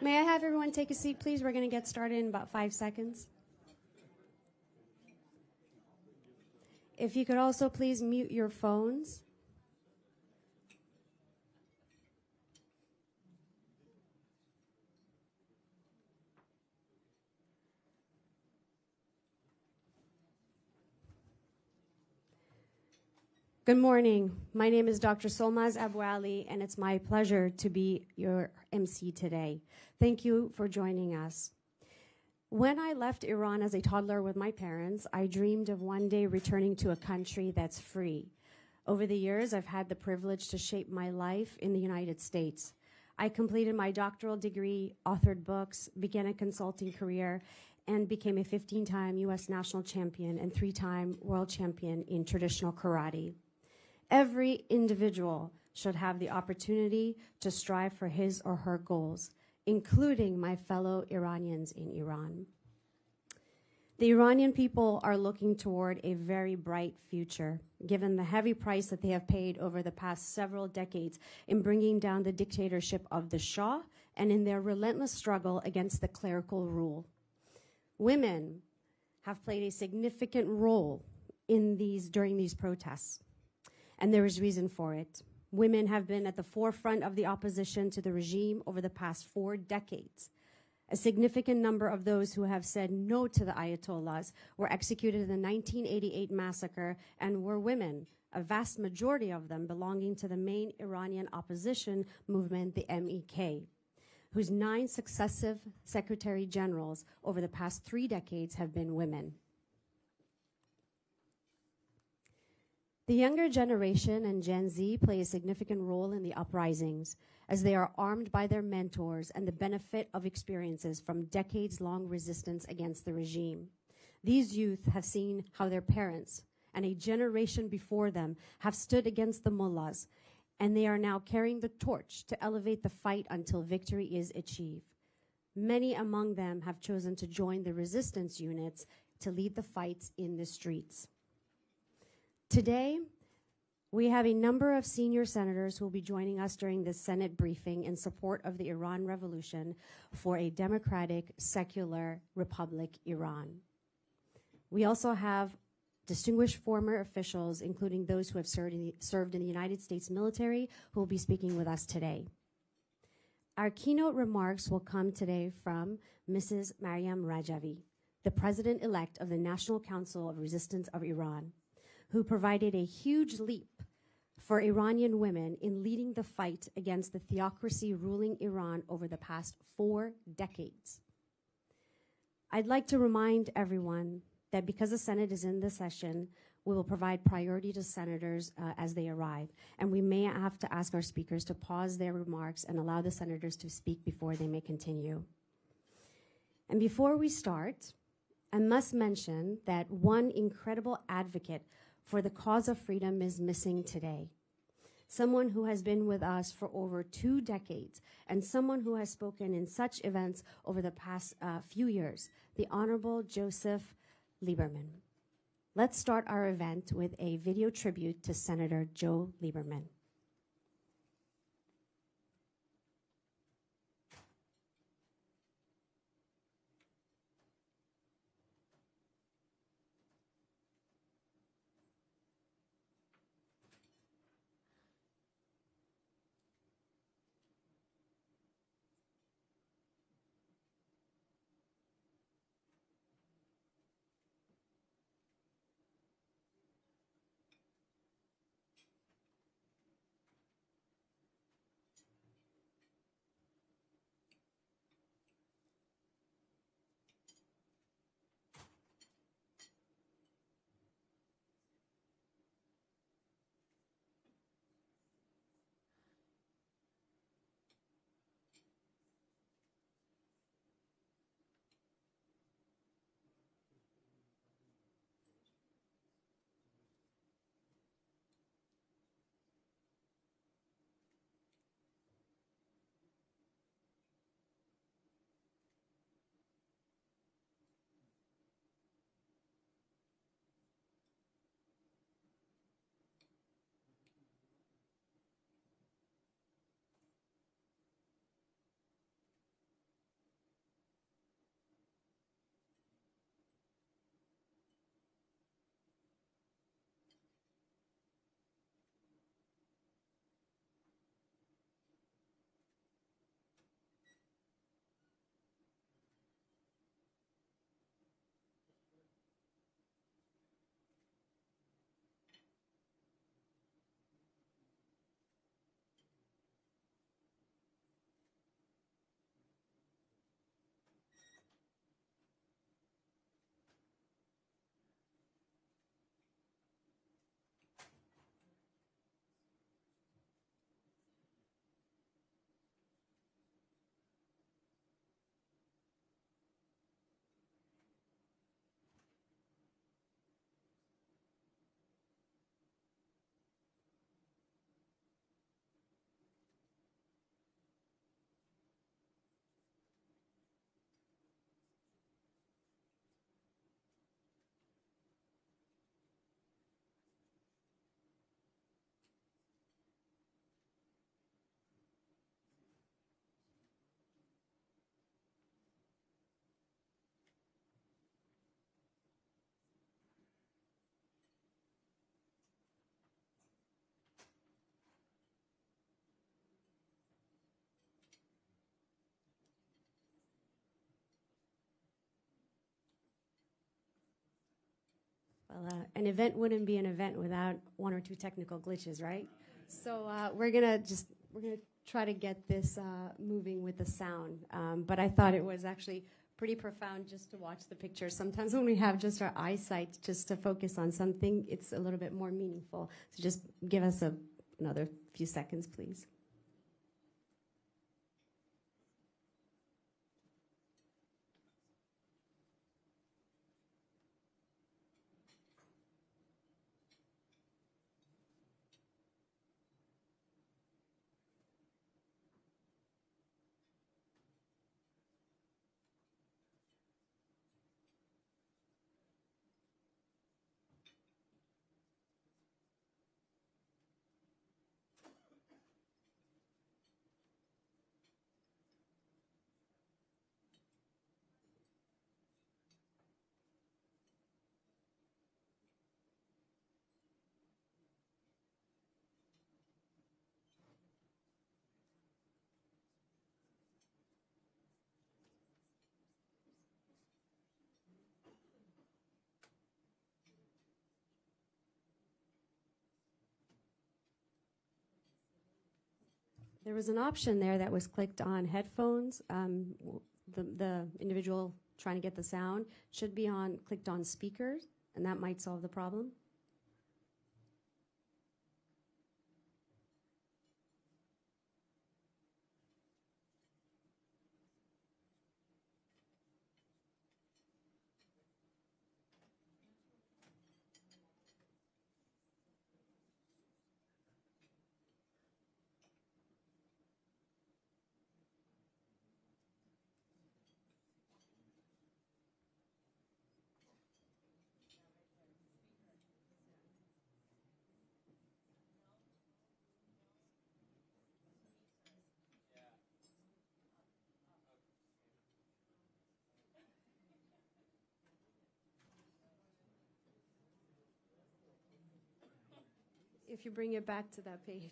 May I have everyone take a seat, please? We're going to get started in about 5 seconds. If you could also please mute your phones. Good morning. My name is Dr. Solmaz Abouali, and it's my pleasure to be your MC today. Thank you for joining us. When I left Iran as a toddler with my parents, I dreamed of one day returning to a country that's free. Over the years, I've had the privilege to shape my life in the United States. I completed my doctoral degree, authored books, began a consulting career, and became a 15-time U.S. national champion and 3-time world champion in traditional karate. Every individual should have the opportunity to strive for his or her goals, including my fellow Iranians in Iran. The Iranian people are looking toward a very bright future, given the heavy price that they have paid over the past several decades in bringing down the dictatorship of the Shah and in their relentless struggle against the clerical rule. Women have played a significant role during these protests, and there is reason for it. Women have been at the forefront of the opposition to the regime over the past 4 decades. A significant number of those who have said no to the Ayatollahs were executed in the 1988 massacre and were women, a vast majority of them belonging to the main Iranian opposition movement, the MEK, whose 9 successive secretary generals over the past 3 decades have been women. The younger generation and Gen Z play a significant role in the uprisings, as they are armed by their mentors and the benefit of experiences from decades-long resistance against the regime. These youth have seen how their parents and a generation before them have stood against the mullahs, and they are now carrying the torch to elevate the fight until victory is achieved. Many among them have chosen to join the resistance units to lead the fights in the streets. Today, we have a number of senior senators who will be joining us during this Senate briefing in support of the Iran Revolution for a democratic, secular Republic Iran. We also have distinguished former officials, including those who have served in the United States military, who will be speaking with us today. Our keynote remarks will come today from Mrs. Maryam Rajavi, the President-elect of the National Council of Resistance of Iran, who provided a huge leap for Iranian women in leading the fight against the theocracy ruling Iran over the past 4 decades. I'd like to remind everyone that because the Senate is in this session, we will provide priority to senators as they arrive, and we may have to ask our speakers to pause their remarks and allow the senators to speak before they may continue. And before we start, I must mention that one incredible advocate for the cause of freedom is missing today. Someone who has been with us for over 2 decades and someone who has spoken in such events over the past few years, the Honorable Joseph Lieberman. Let's start our event with a video tribute to Senator Joe Lieberman. Well, an event wouldn't be an event without one or two technical glitches, right? So we're gonna try to get this moving with the sound. But I thought it was actually pretty profound just to watch the pictures. Sometimes when we have just our eyesight just to focus on something, it's a little bit more meaningful. So just give us another few seconds, please. There was an option there that was clicked on headphones. The individual trying to get the sound should be clicked on speakers, and that might solve the problem. If you bring it back to that page.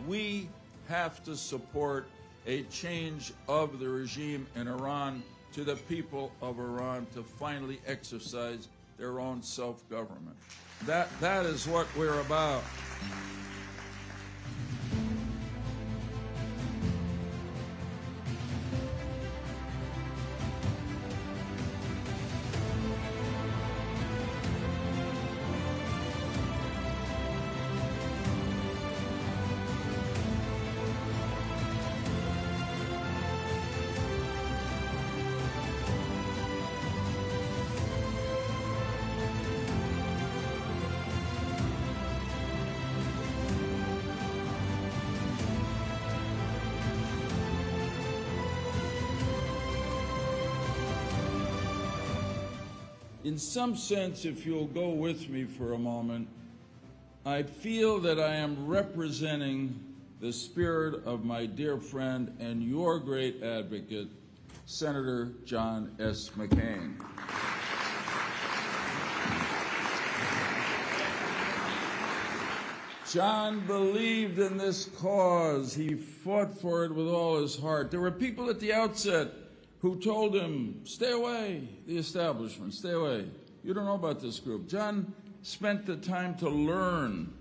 We have to support a change of the regime in Iran to the people of Iran to finally exercise their own self-government. That is what we're about. In some sense, if you'll go with me for a moment, I feel that I am representing the spirit of my dear friend and your great advocate, Senator John S. McCain. John believed in this cause. He fought for it with all his heart. There were people at the outset who told him, stay away, the establishment, stay away. You don't know about this group. John spent the time to learn,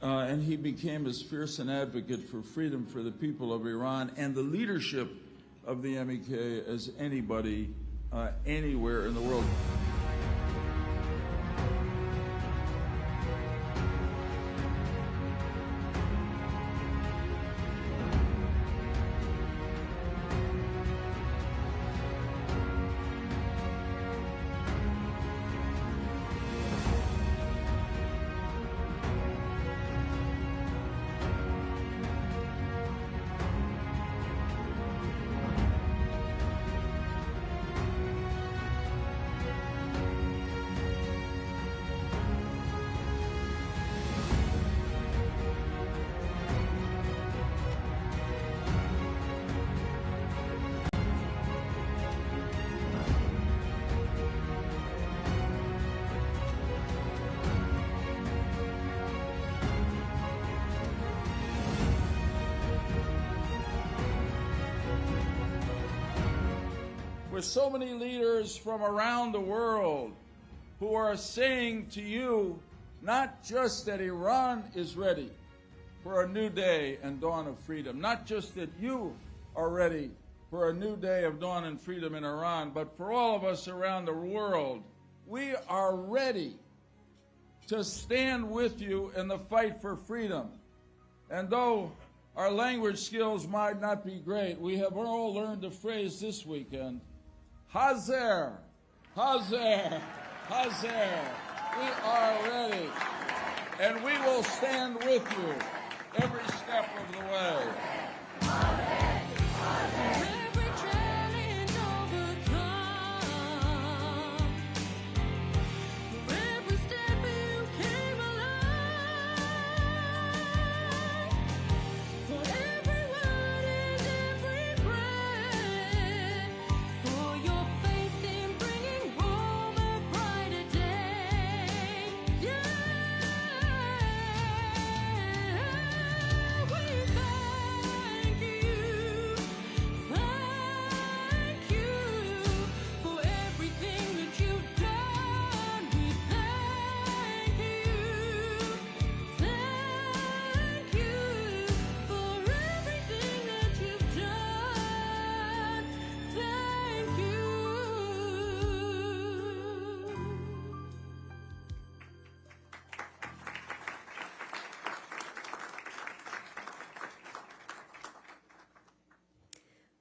and he became as fierce an advocate for freedom for the people of Iran and the leadership of the MEK as anybody anywhere in the world. With so many leaders from around the world who are saying to you, not just that Iran is ready for a new day and dawn of freedom, not just that you are ready for a new day of dawn and freedom in Iran, but for all of us around the world, we are ready to stand with you in the fight for freedom. And though our language skills might not be great, we have all learned a phrase this weekend, Hazer, Hazer, Hazer. We are ready, and we will stand with you every step of the way. Hazer, Hazer. Every challenge overcome, for every step you came alive, for every word and every breath, for your faith in bringing home a brighter day. Yeah, we thank you for everything that you've done. We thank you for everything that you've done. Thank you.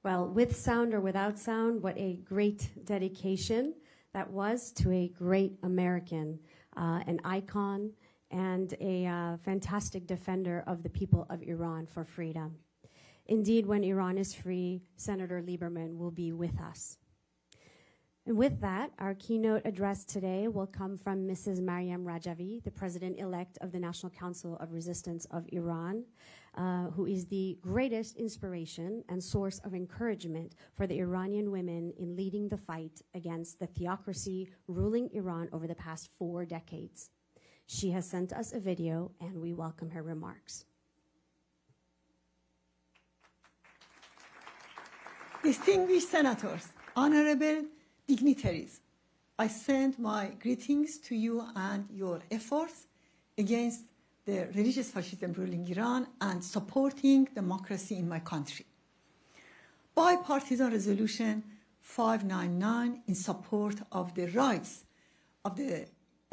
Well, with sound or without sound, what a great dedication that was to a great American, an icon, and a fantastic defender of the people of Iran for freedom. Indeed, when Iran is free, Senator Lieberman will be with us. And with that, our keynote address today will come from Mrs. Maryam Rajavi, the President-elect of the National Council of Resistance of Iran, who is the greatest inspiration and source of encouragement for the Iranian women in leading the fight against the theocracy ruling Iran over the past 4 decades. She has sent us a video, and we welcome her remarks. Distinguished senators, honorable dignitaries, I send my greetings to you and your efforts against the religious fascism ruling Iran and supporting democracy in my country. Bipartisan Resolution 599 in support of the rights of the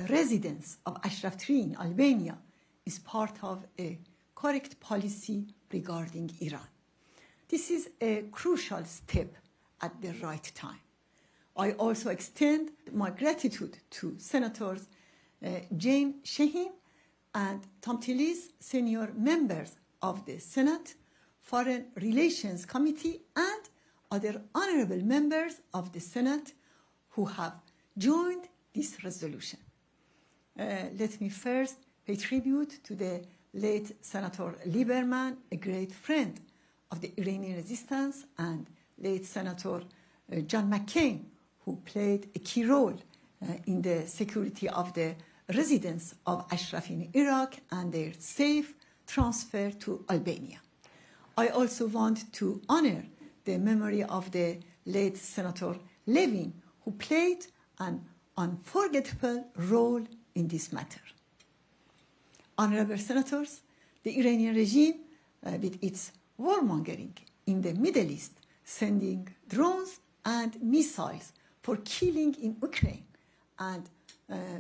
residents of Ashraf Tree in Albania is part of a correct policy regarding Iran. This is a crucial step at the right time. I also extend my gratitude to Senators Jane Shaheen and Tom Tillis, senior members of the Senate, Foreign Relations Committee, and other honorable members of the Senate who have joined this resolution. Let me first pay tribute to the late Senator Lieberman, a great friend of the Iranian resistance, and late Senator John McCain, who played a key role in the security of the residents of Ashraf in Iraq and their safe transfer to Albania. I also want to honor the memory of the late Senator Levin, who played an unforgettable role in this matter. Honorable Senators, the Iranian regime, with its warmongering in the Middle East, sending drones and missiles for killing in Ukraine, and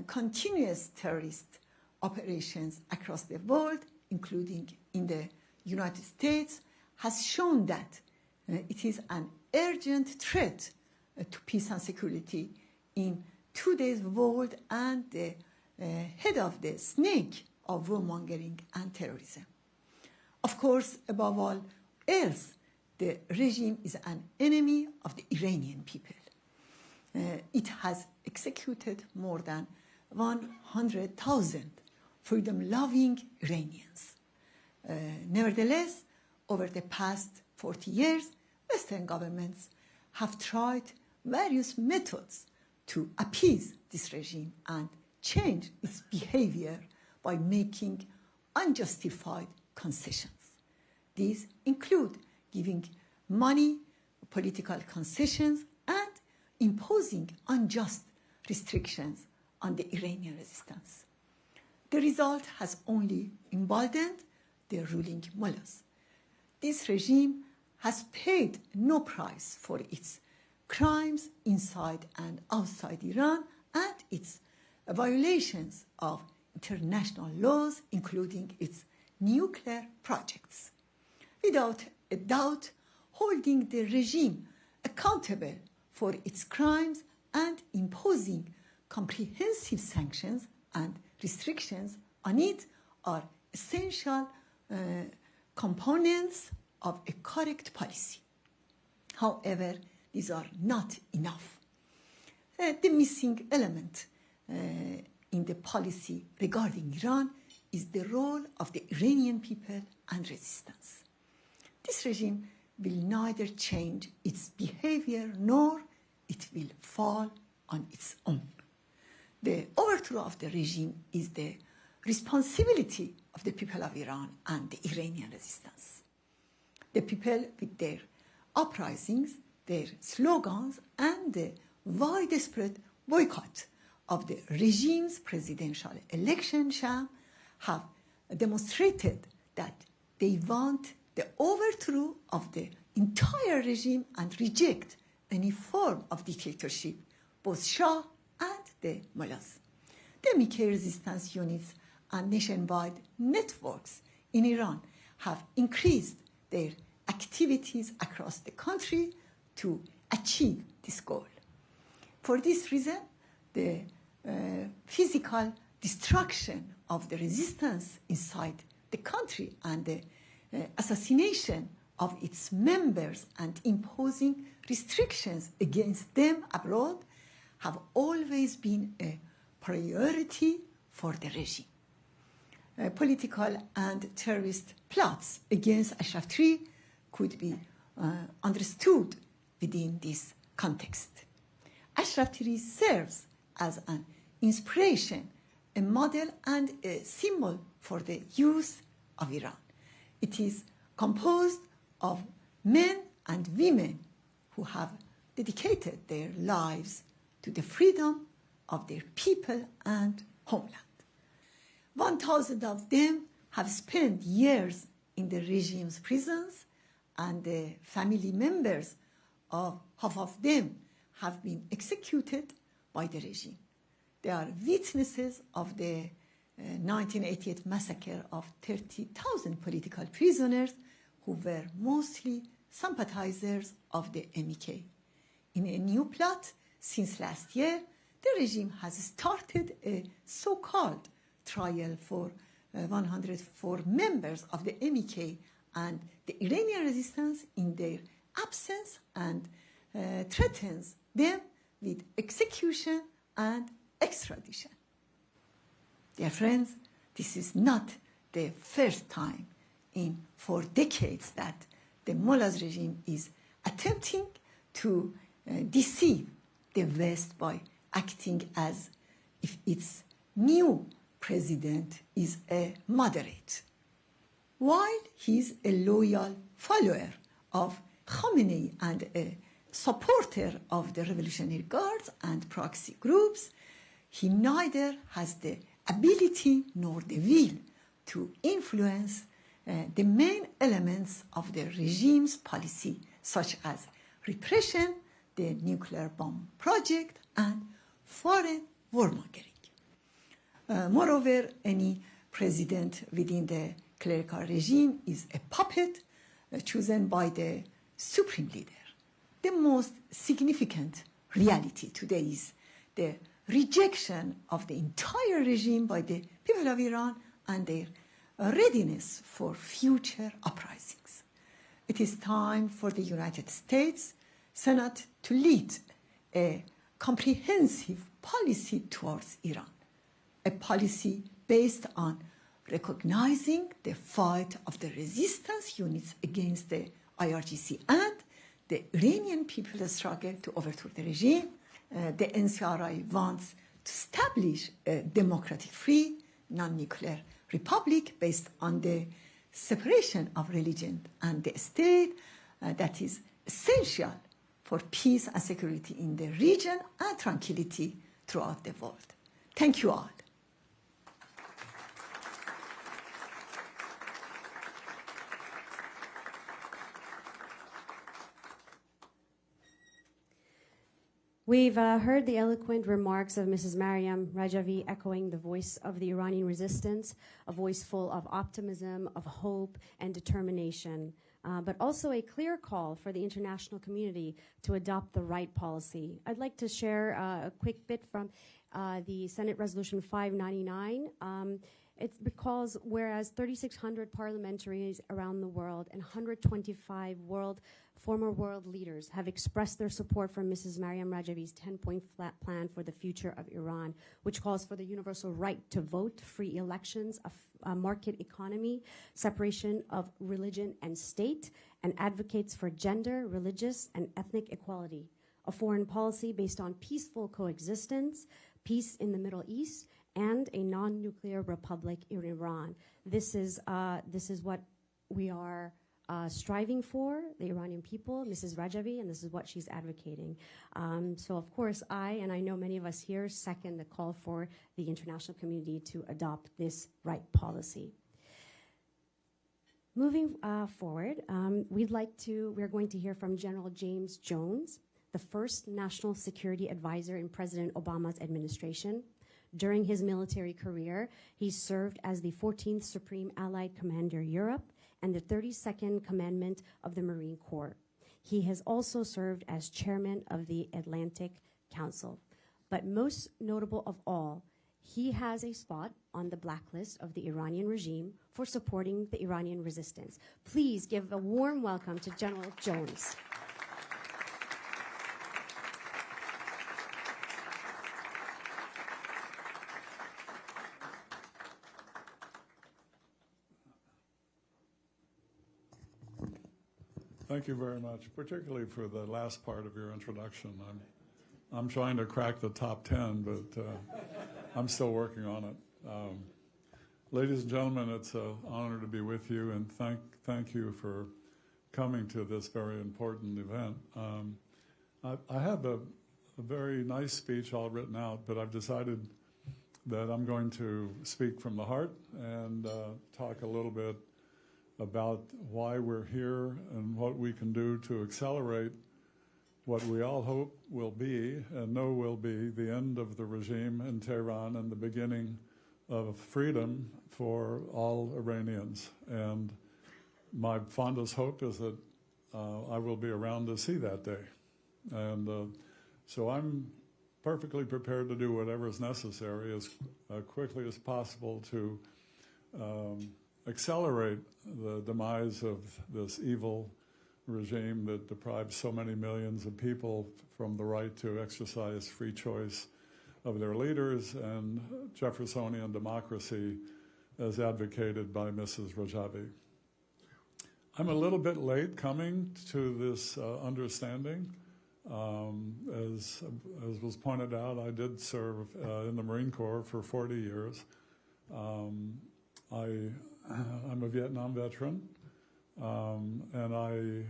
continuous terrorist operations across the world, including in the United States, has shown that it is an urgent threat to peace and security in today's world, and the head of the snake of warmongering and terrorism. Of course, above all else, the regime is an enemy of the Iranian people. It has executed more than 100,000 freedom-loving Iranians. Nevertheless, over the past 40 years, Western governments have tried various methods to appease this regime and change its behavior by making unjustified concessions. These include giving money, political concessions, and imposing unjust restrictions on the Iranian resistance. The result has only emboldened the ruling mullahs. This regime has paid no price for its crimes inside and outside Iran and its violations of international laws, including its nuclear projects. Without a doubt, holding the regime accountable for its crimes and imposing comprehensive sanctions and restrictions on it are essential components of a correct policy. However, these are not enough. The missing element in the policy regarding Iran is the role of the Iranian people and resistance. This regime will neither change its behavior nor it will fall on its own. The overthrow of the regime is the responsibility of the people of Iran and the Iranian resistance. The people, with their uprisings, their slogans, and the widespread boycott of the regime's presidential election sham, have demonstrated that they want the overthrow of the entire regime and reject any form of dictatorship, both Shah and the mullahs. The MEK resistance units and nationwide networks in Iran have increased their activities across the country to achieve this goal. For this reason, the physical destruction of the resistance inside the country and the assassination of its members and imposing restrictions against them abroad have always been a priority for the regime. Political and terrorist plots against Ashraf III could be understood within this context. Ashraf III serves as an inspiration, a model, and a symbol for the youth of Iran. It is composed of men and women who have dedicated their lives to the freedom of their people and homeland. 1,000 of them have spent years in the regime's prisons, and the family members of half of them have been executed by the regime. They are witnesses of the 1988 massacre of 30,000 political prisoners who were mostly sympathizers of the MEK. In a new plot since last year, the regime has started a so-called trial for 104 members of the MEK and the Iranian resistance in their absence, and threatens them with execution and extradition. Dear friends, this is not the first time in 4 decades that the mullahs regime is attempting to deceive the West by acting as if its new president is a moderate, while he's a loyal follower of Khamenei and a supporter of the Revolutionary Guards and proxy groups. He neither has the ability nor the will to influence the main elements of the regime's policy, such as repression, the nuclear bomb project, and foreign warmongering. Moreover, any president within the clerical regime is a puppet chosen by the supreme leader. The most significant reality today is the rejection of the entire regime by the people of Iran and their readiness for future uprisings. It is time for the United States Senate to lead a comprehensive policy towards Iran, a policy based on recognizing the fight of the resistance units against the IRGC and the Iranian people's struggle to overthrow the regime. The NCRI wants to establish a democratic, free, non-nuclear republic based on the separation of religion and the state that is essential for peace and security in the region and tranquility throughout the world. Thank you all. We've heard the eloquent remarks of Mrs. Maryam Rajavi echoing the voice of the Iranian resistance, a voice full of optimism, of hope, and determination, but also a clear call for the international community to adopt the right policy. I'd like to share a quick bit from the Senate Resolution 599. It's because whereas 3,600 parliamentarians around the world and 125 former world leaders have expressed their support for Mrs. Maryam Rajavi's 10-point plan for the future of Iran, which calls for the universal right to vote, free elections, a market economy, separation of religion and state, and advocates for gender, religious, and ethnic equality, a foreign policy based on peaceful coexistence, peace in the Middle East, and a non-nuclear republic in Iran. This is what we are striving for, the Iranian people, Mrs. Rajavi, and this is what she's advocating. So of course, I know many of us here second the call for the international community to adopt this right policy. Moving forward, we're going to hear from General James Jones, the first national security advisor in President Obama's administration. During his military career, he served as the 14th Supreme Allied Commander Europe and the 32nd Commandant of the Marine Corps. He has also served as chairman of the Atlantic Council. But most notable of all, he has a spot on the blacklist of the Iranian regime for supporting the Iranian resistance. Please give a warm welcome to General Jones. Thank you very much, particularly for the last part of your introduction. I'm trying to crack the top 10, but I'm still working on it. Ladies and gentlemen, it's an honor to be with you, and thank you for coming to this very important event. I have a very nice speech all written out, but I've decided that I'm going to speak from the heart and talk a little bit about why we're here and what we can do to accelerate what we all hope will be and know will be the end of the regime in Tehran and the beginning of freedom for all Iranians. And my fondest hope is that I will be around to see that day. And so I'm perfectly prepared to do whatever is necessary as quickly as possible to accelerate the demise of this evil regime that deprives so many millions of people from the right to exercise free choice of their leaders and Jeffersonian democracy as advocated by Mrs. Rajavi. I'm a little bit late coming to this understanding. As was pointed out, I did serve in the Marine Corps for 40 years. I'm a Vietnam veteran, and I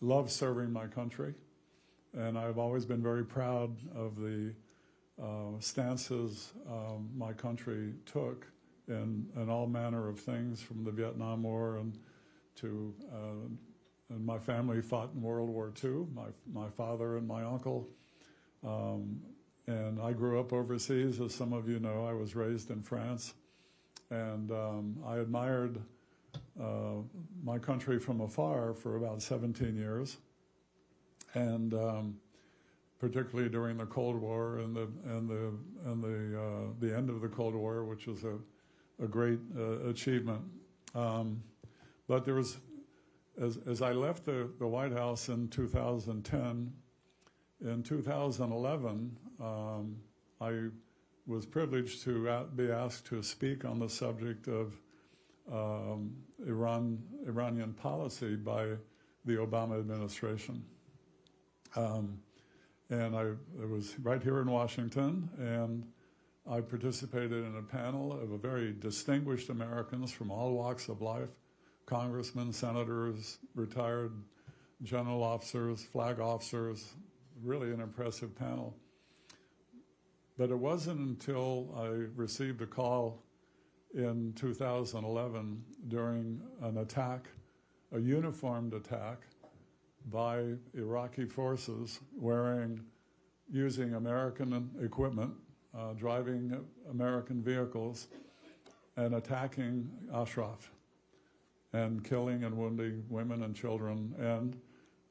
love serving my country. And I've always been very proud of the stances my country took in all manner of things, from the Vietnam War and to and my family fought in World War II, my father and my uncle. And I grew up overseas, as some of you know. I was raised in France. And I admired my country from afar for about 17 years. And particularly during the Cold War and the end of the Cold War, which was a great achievement. But there was, as I left the White House in 2010, in 2011, I was privileged to be asked to speak on the subject of Iranian policy by the Obama administration. And I was right here in Washington, and I participated in a panel of very distinguished Americans from all walks of life, congressmen, senators, retired general officers, flag officers, really an impressive panel. But it wasn't until I received a call in 2011 during an attack, a uniformed attack by Iraqi forces using American equipment, driving American vehicles, and attacking Ashraf, and killing and wounding women and children, and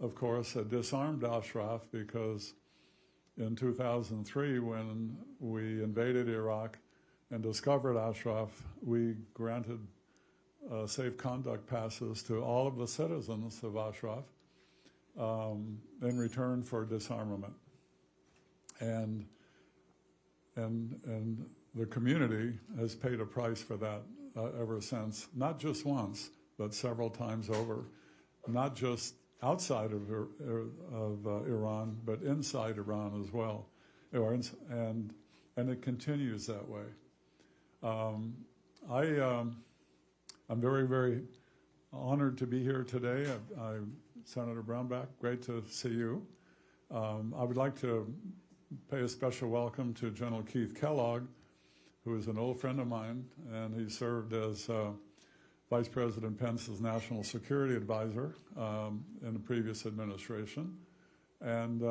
of course disarmed Ashraf, because in 2003, when we invaded Iraq and discovered Ashraf, we granted safe conduct passes to all of the citizens of Ashraf in return for disarmament. And the community has paid a price for that ever since, not just once, but several times over, not just outside of Iran, but inside Iran as well. And it continues that way. I'm very, very honored to be here today. Senator Brownback, great to see you. I would like to pay a special welcome to General Keith Kellogg, who is an old friend of mine, and he served as Vice President Pence's National Security Advisor in the previous administration, and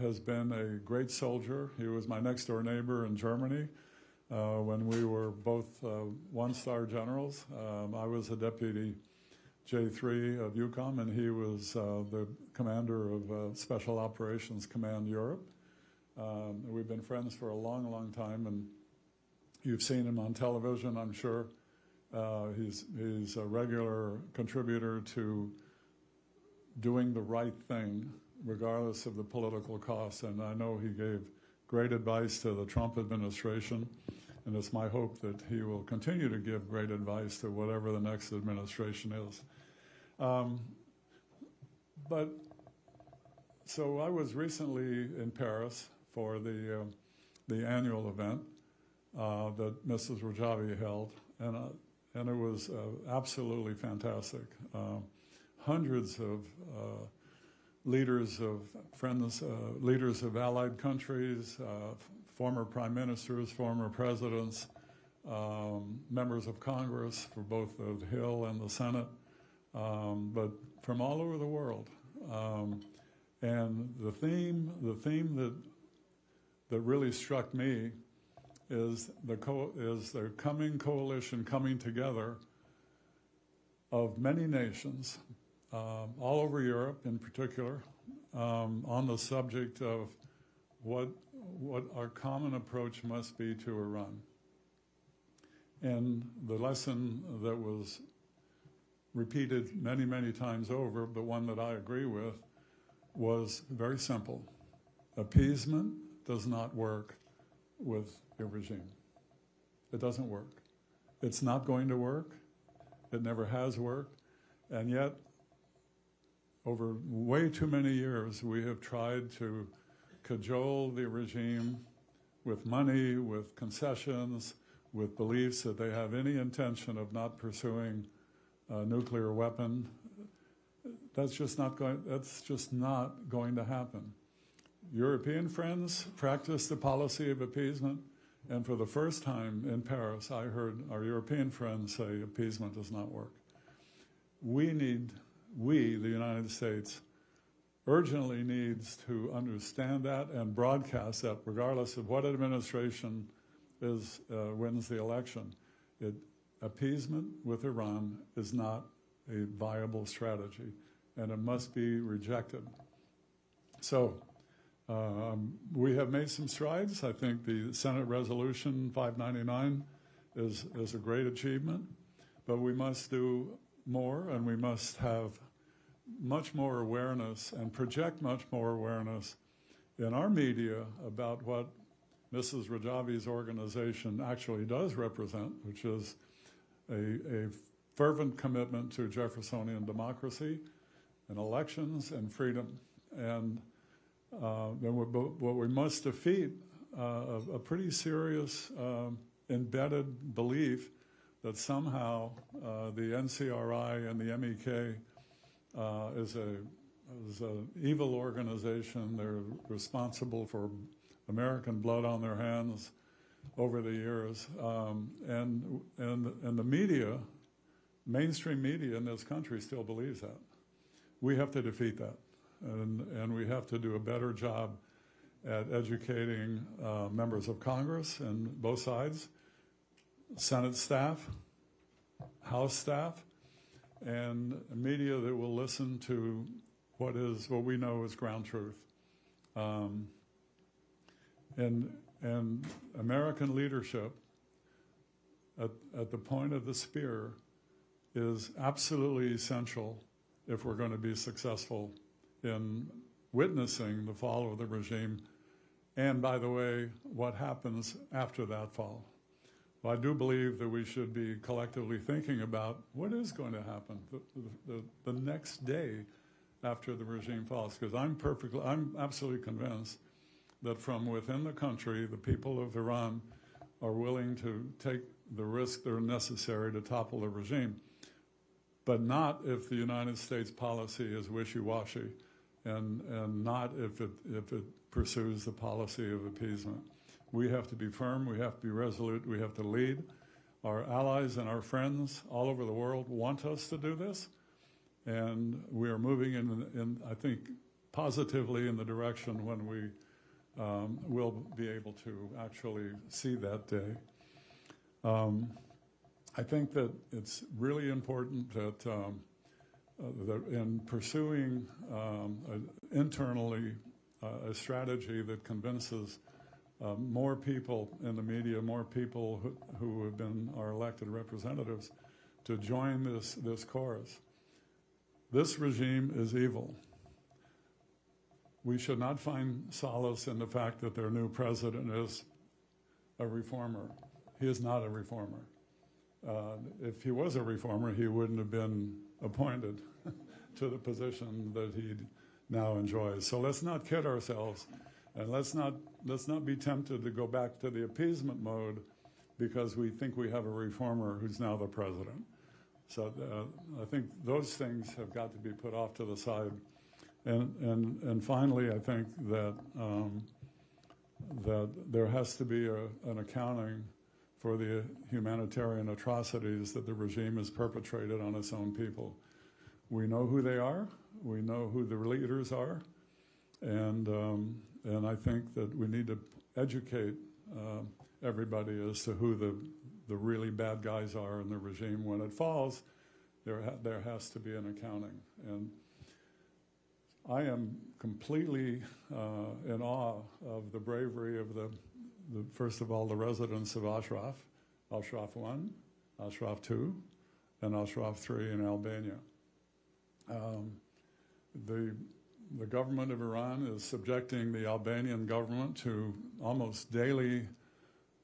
has been a great soldier. He was my next-door neighbor in Germany when we were both one-star generals. I was a deputy J3 of EUCOM, and he was the commander of Special Operations Command Europe. We've been friends for a long, long time, and you've seen him on television, I'm sure. He's a regular contributor to doing the right thing, regardless of the political costs, and I know he gave great advice to the Trump administration, and it's my hope that he will continue to give great advice to whatever the next administration is. So I was recently in Paris for the annual event that Mrs. Rajavi held, and it was absolutely fantastic. Hundreds of leaders of leaders of allied countries, former prime ministers, former presidents, members of Congress for both the Hill and the Senate, but from all over the world. And the theme that really struck me is the coming together of many nations, all over Europe in particular, on the subject of what our common approach must be to Iran. And the lesson that was repeated many, many times over, but one that I agree with, was very simple. Appeasement does not work with a regime. It doesn't work. It's not going to work. It never has worked. And yet, over way too many years, we have tried to cajole the regime with money, with concessions, with beliefs that they have any intention of not pursuing a nuclear weapon. That's just not going to happen. European friends practice the policy of appeasement, and for the first time in Paris, I heard our European friends say appeasement does not work. We, the United States, urgently needs to understand that and broadcast that, regardless of what administration wins the election. Appeasement with Iran is not a viable strategy, and it must be rejected. So we have made some strides. I think the Senate Resolution 599 is a great achievement, but we must do more, and we must have much more awareness and project much more awareness in our media about what Mrs. Rajavi's organization actually does represent, which is a fervent commitment to Jeffersonian democracy and elections and freedom. And then what we must defeat a pretty serious embedded belief that somehow the NCRI and the MEK is an evil organization. They're responsible for American blood on their hands over the years, and the media, mainstream media in this country, still believes that. We have to defeat that, and we have to do a better job at educating members of Congress and both sides, Senate staff, House staff, and media that will listen to what we know is ground truth. And American leadership at the point of the spear is absolutely essential if we're going to be successful in witnessing the fall of the regime, and, by the way, what happens after that fall. Well, I do believe that we should be collectively thinking about what is going to happen the next day after the regime falls, because I'm absolutely convinced that from within the country, the people of Iran are willing to take the risk that are necessary to topple the regime, but not if the United States policy is wishy-washy, and not if it pursues the policy of appeasement. We have to be firm, we have to be resolute, we have to lead. Our allies and our friends all over the world want us to do this, and we are moving in I think, positively in the direction when we will be able to actually see that day. I think that it's really important that, that in pursuing internally a strategy that convinces more people in the media, more people who have been our elected representatives, to join this chorus. This regime is evil. We should not find solace in the fact that their new president is a reformer. He is not a reformer. If he was a reformer, he wouldn't have been appointed to the position that he now enjoys. So let's not kid ourselves, and let's not be tempted to go back to the appeasement mode because we think we have a reformer who's now the president. So I think those things have got to be put off to the side. And finally, I think that that there has to be an accounting for the humanitarian atrocities that the regime has perpetrated on its own people. We know who they are. We know who the leaders are. And I think that we need to educate everybody as to who the really bad guys are in the regime. When it falls, there has to be an accounting. And I am completely in awe of the bravery of first of all, the residents of Ashraf 1, Ashraf 2, and Ashraf 3 in Albania. The government of Iran is subjecting the Albanian government to almost daily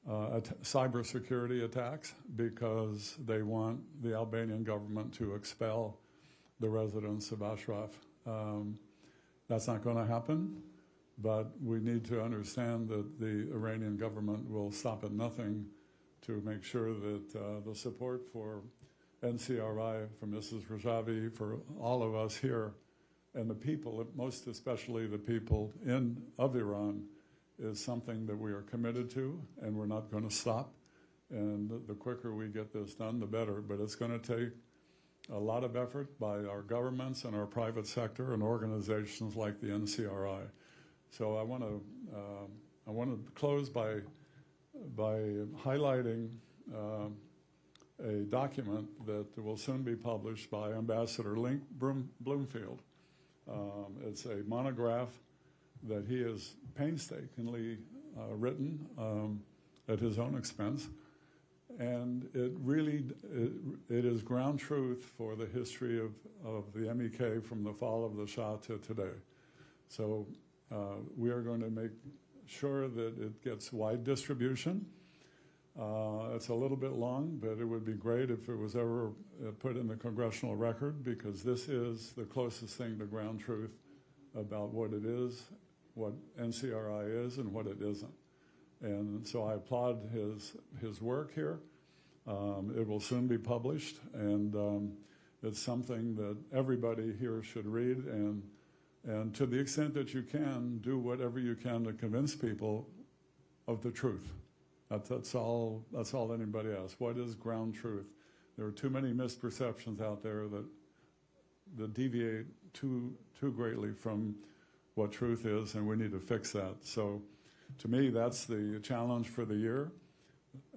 cybersecurity attacks because they want the Albanian government to expel the residents of Ashraf That's not going to happen, but we need to understand that the Iranian government will stop at nothing to make sure that the support for NCRI, for Mrs. Rajavi, for all of us here, and the people, most especially the people of Iran, is something that we are committed to, and we're not going to stop. And the quicker we get this done, the better. But it's going to take a lot of effort by our governments and our private sector and organizations like the NCRI. So I want to close by highlighting a document that will soon be published by Ambassador Link Bloomfield. It's a monograph that he has painstakingly written at his own expense. And it really, it is ground truth for the history of the MEK from the fall of the Shah to today. So we are going to make sure that it gets wide distribution. It's a little bit long, but it would be great if it was ever put in the congressional record, because this is the closest thing to ground truth about what it is, what NCRI is, and what it isn't. And so I applaud his work here. It will soon be published, and it's something that everybody here should read, and to the extent that you can, do whatever you can to convince people of the truth. That's all anybody asks. What is ground truth? There are too many misperceptions out there that deviate too greatly from what truth is, and we need to fix that. So to me, that's the challenge for the year.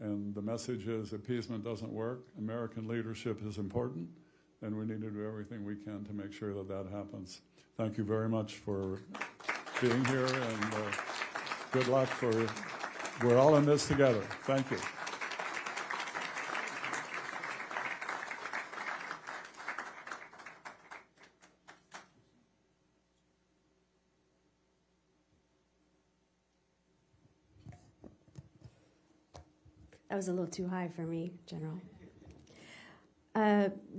And the message is appeasement doesn't work. American leadership is important, and we need to do everything we can to make sure that that happens. Thank you very much for being here, and good luck we're all in this together. Thank you. That was a little too high for me, General.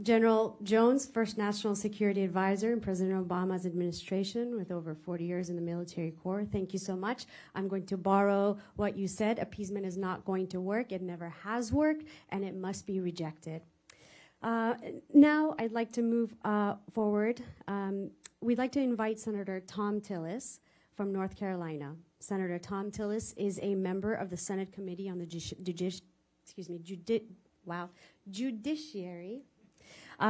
General Jones, first National Security Advisor in President Obama's administration with over 40 years in the military corps. Thank you so much. I'm going to borrow what you said. Appeasement is not going to work. It never has worked, and it must be rejected. Now I'd like to move forward. We'd like to invite Senator Tom Tillis from North Carolina. Senator Tom Tillis is a member of the Senate Committee on the Judiciary.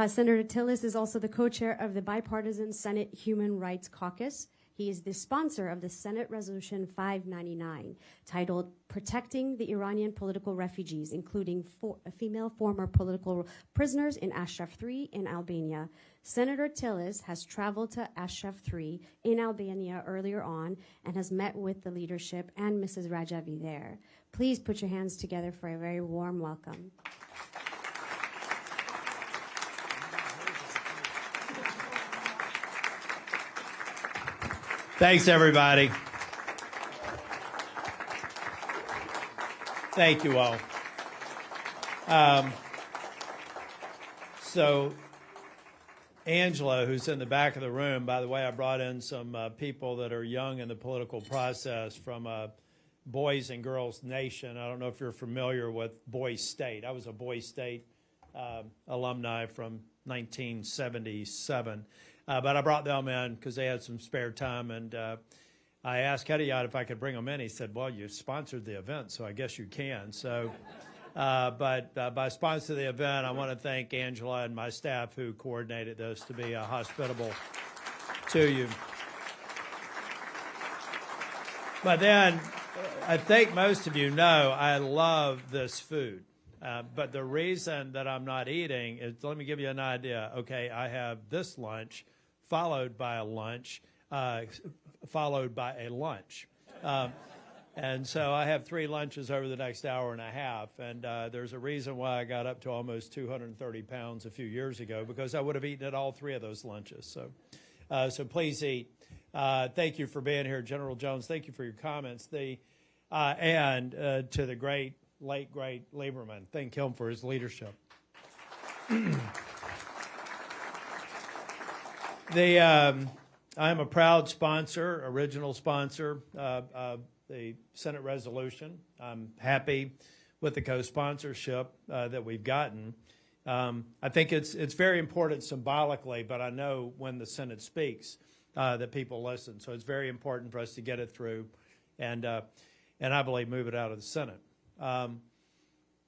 Senator Tillis is also the co-chair of the Bipartisan Senate Human Rights Caucus. He is the sponsor of the Senate Resolution 599, titled Protecting the Iranian Political Refugees, including female former political prisoners in Ashraf 3 in Albania. Senator Tillis has traveled to Ashraf 3 in Albania earlier on and has met with the leadership and Mrs. Rajavi there. Please put your hands together for a very warm welcome. Thanks, everybody. Thank you all. So Angela, who's in the back of the room, by the way, I brought in some people that are young in the political process from Boys and Girls Nation. I don't know if you're familiar with Boys State. I was a Boys State alumni from 1977. But I brought them in because they had some spare time, and I asked Hedayat if I could bring them in. He said, well, you sponsored the event, so I guess you can. So, but by sponsoring the event, I want to thank Angela and my staff who coordinated this to be hospitable to you. But then, I think most of you know I love this food. But the reason that I'm not eating is, let me give you an idea. Okay, I have this lunch, followed by a lunch, followed by a lunch. And so I have 3 lunches over the next hour and a half. And there's a reason why I got up to almost 230 pounds a few years ago, because I would have eaten at all 3 of those lunches. So please eat. Thank you for being here, General Jones. Thank you for your comments. And to the late, great Lieberman. Thank him for his leadership. I'm a proud sponsor, original sponsor of the Senate resolution. I'm happy with the co-sponsorship that we've gotten. I think it's very important symbolically, but I know when the Senate speaks that people listen. So it's very important for us to get it through, and I believe move it out of the Senate.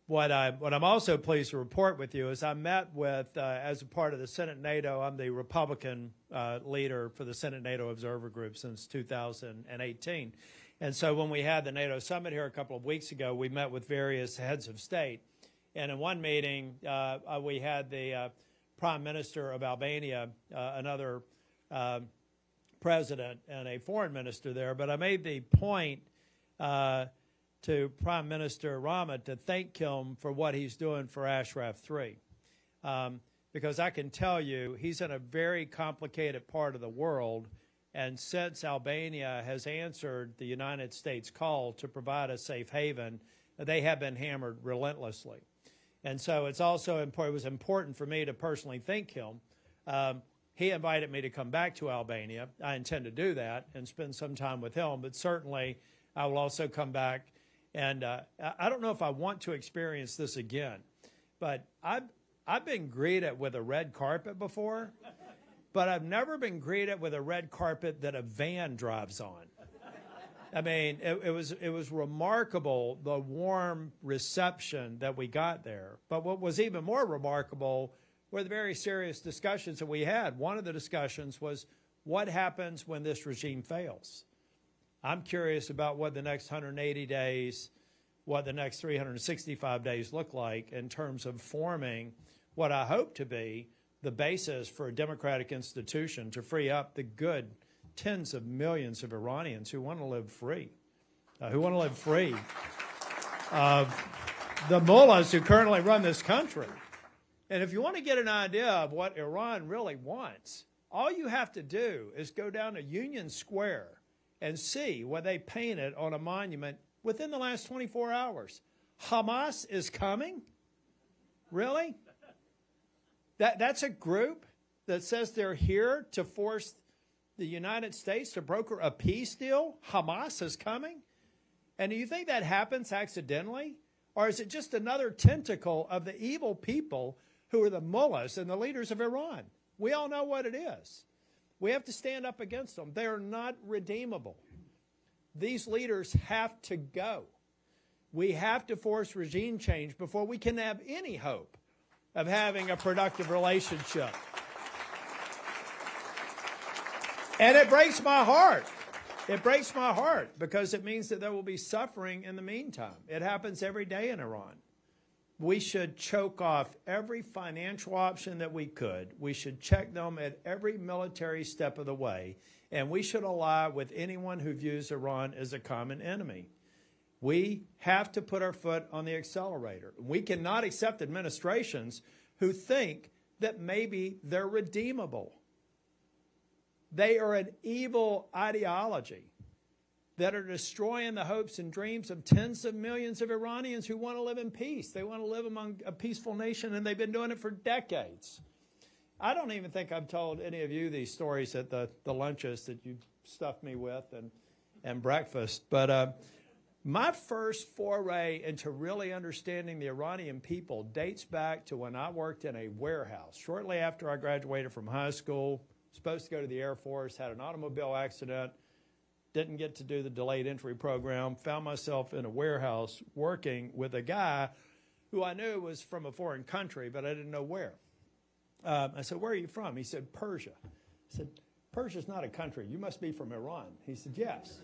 What I'm also pleased to report with you is I met with, as a part of the Senate NATO, I'm the Republican leader for the Senate NATO Observer Group since 2018. And so when we had the NATO summit here a couple of weeks ago, we met with various heads of state. And in one meeting, we had the Prime Minister of Albania, another president, and a foreign minister there. But I made the point to Prime Minister Rama to thank him for what he's doing for Ashraf 3. Because I can tell you, he's in a very complicated part of the world, and since Albania has answered the United States call to provide a safe haven, they have been hammered relentlessly. And so it's also important, it was important for me to personally thank him. He invited me to come back to Albania. I intend to do that and spend some time with him, but certainly I will also come back. And I don't know if I want to experience this again, but I've been greeted with a red carpet before, but I've never been greeted with a red carpet that a van drives on. I mean, it was remarkable, the warm reception that we got there. But what was even more remarkable were the very serious discussions that we had. One of the discussions was, what happens when this regime fails? I'm curious about what the next 180 days, what the next 365 days look like in terms of forming what I hope to be the basis for a democratic institution to free up the good tens of millions of Iranians who want to live free, of the mullahs who currently run this country. And if you want to get an idea of what Iran really wants, all you have to do is go down to Union Square and see what they painted on a monument within the last 24 hours. Hamas is coming? Really? That's a group that says they're here to force the United States to broker a peace deal? Hamas is coming? And do you think that happens accidentally? Or is it just another tentacle of the evil people who are the mullahs and the leaders of Iran? We all know what it is. We have to stand up against them. They are not redeemable. These leaders have to go. We have to force regime change before we can have any hope of having a productive relationship. And it breaks my heart. It breaks my heart because it means that there will be suffering in the meantime. It happens every day in Iran. We should choke off every financial option that we could. We should check them at every military step of the way. And we should ally with anyone who views Iran as a common enemy. We have to put our foot on the accelerator. We cannot accept administrations who think that maybe they're redeemable. They are an evil ideology that are destroying the hopes and dreams of tens of millions of Iranians who want to live in peace. They want to live among a peaceful nation, and they've been doing it for decades. I don't even think I've told any of you these stories at the lunches that you stuffed me with and breakfast. But my first foray into really understanding the Iranian people dates back to when I worked in a warehouse. Shortly after I graduated from high school, supposed to go to the Air Force, had an automobile accident, didn't get to do the delayed entry program, found myself in a warehouse working with a guy who I knew was from a foreign country, but I didn't know where. I said, "Where are you from?" He said, "Persia." I said, "Persia's not a country. You must be from Iran." He said, "Yes."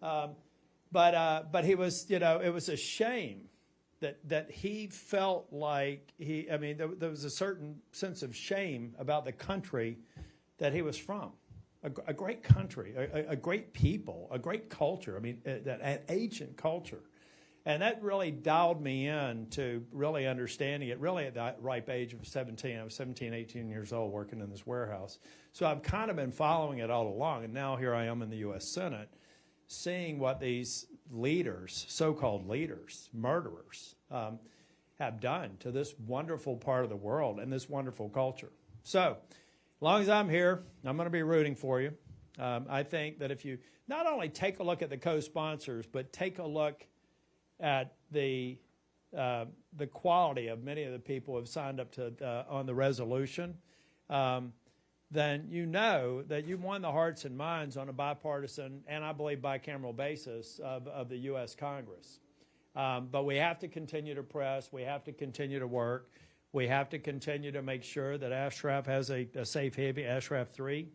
But he was, it was a shame that he felt like there was a certain sense of shame about the country that he was from. A great country, a great people, a great culture, an ancient culture. And that really dialed me in to really understanding it, really at the ripe age of 17. I was 17, 18 years old working in this warehouse. So I've kind of been following it all along. And now here I am in the U.S. Senate, seeing what these leaders, so-called leaders, murderers, have done to this wonderful part of the world and this wonderful culture. So long as I'm here, I'm going to be rooting for you. I think that if you not only take a look at the co-sponsors, but take a look at the quality of many of the people who have signed up to on the resolution, then you know that you've won the hearts and minds on a bipartisan and I believe bicameral basis of the U.S. Congress. But we have to continue to press. We have to continue to work. We have to continue to make sure that Ashraf has a safe haven, Ashraf 3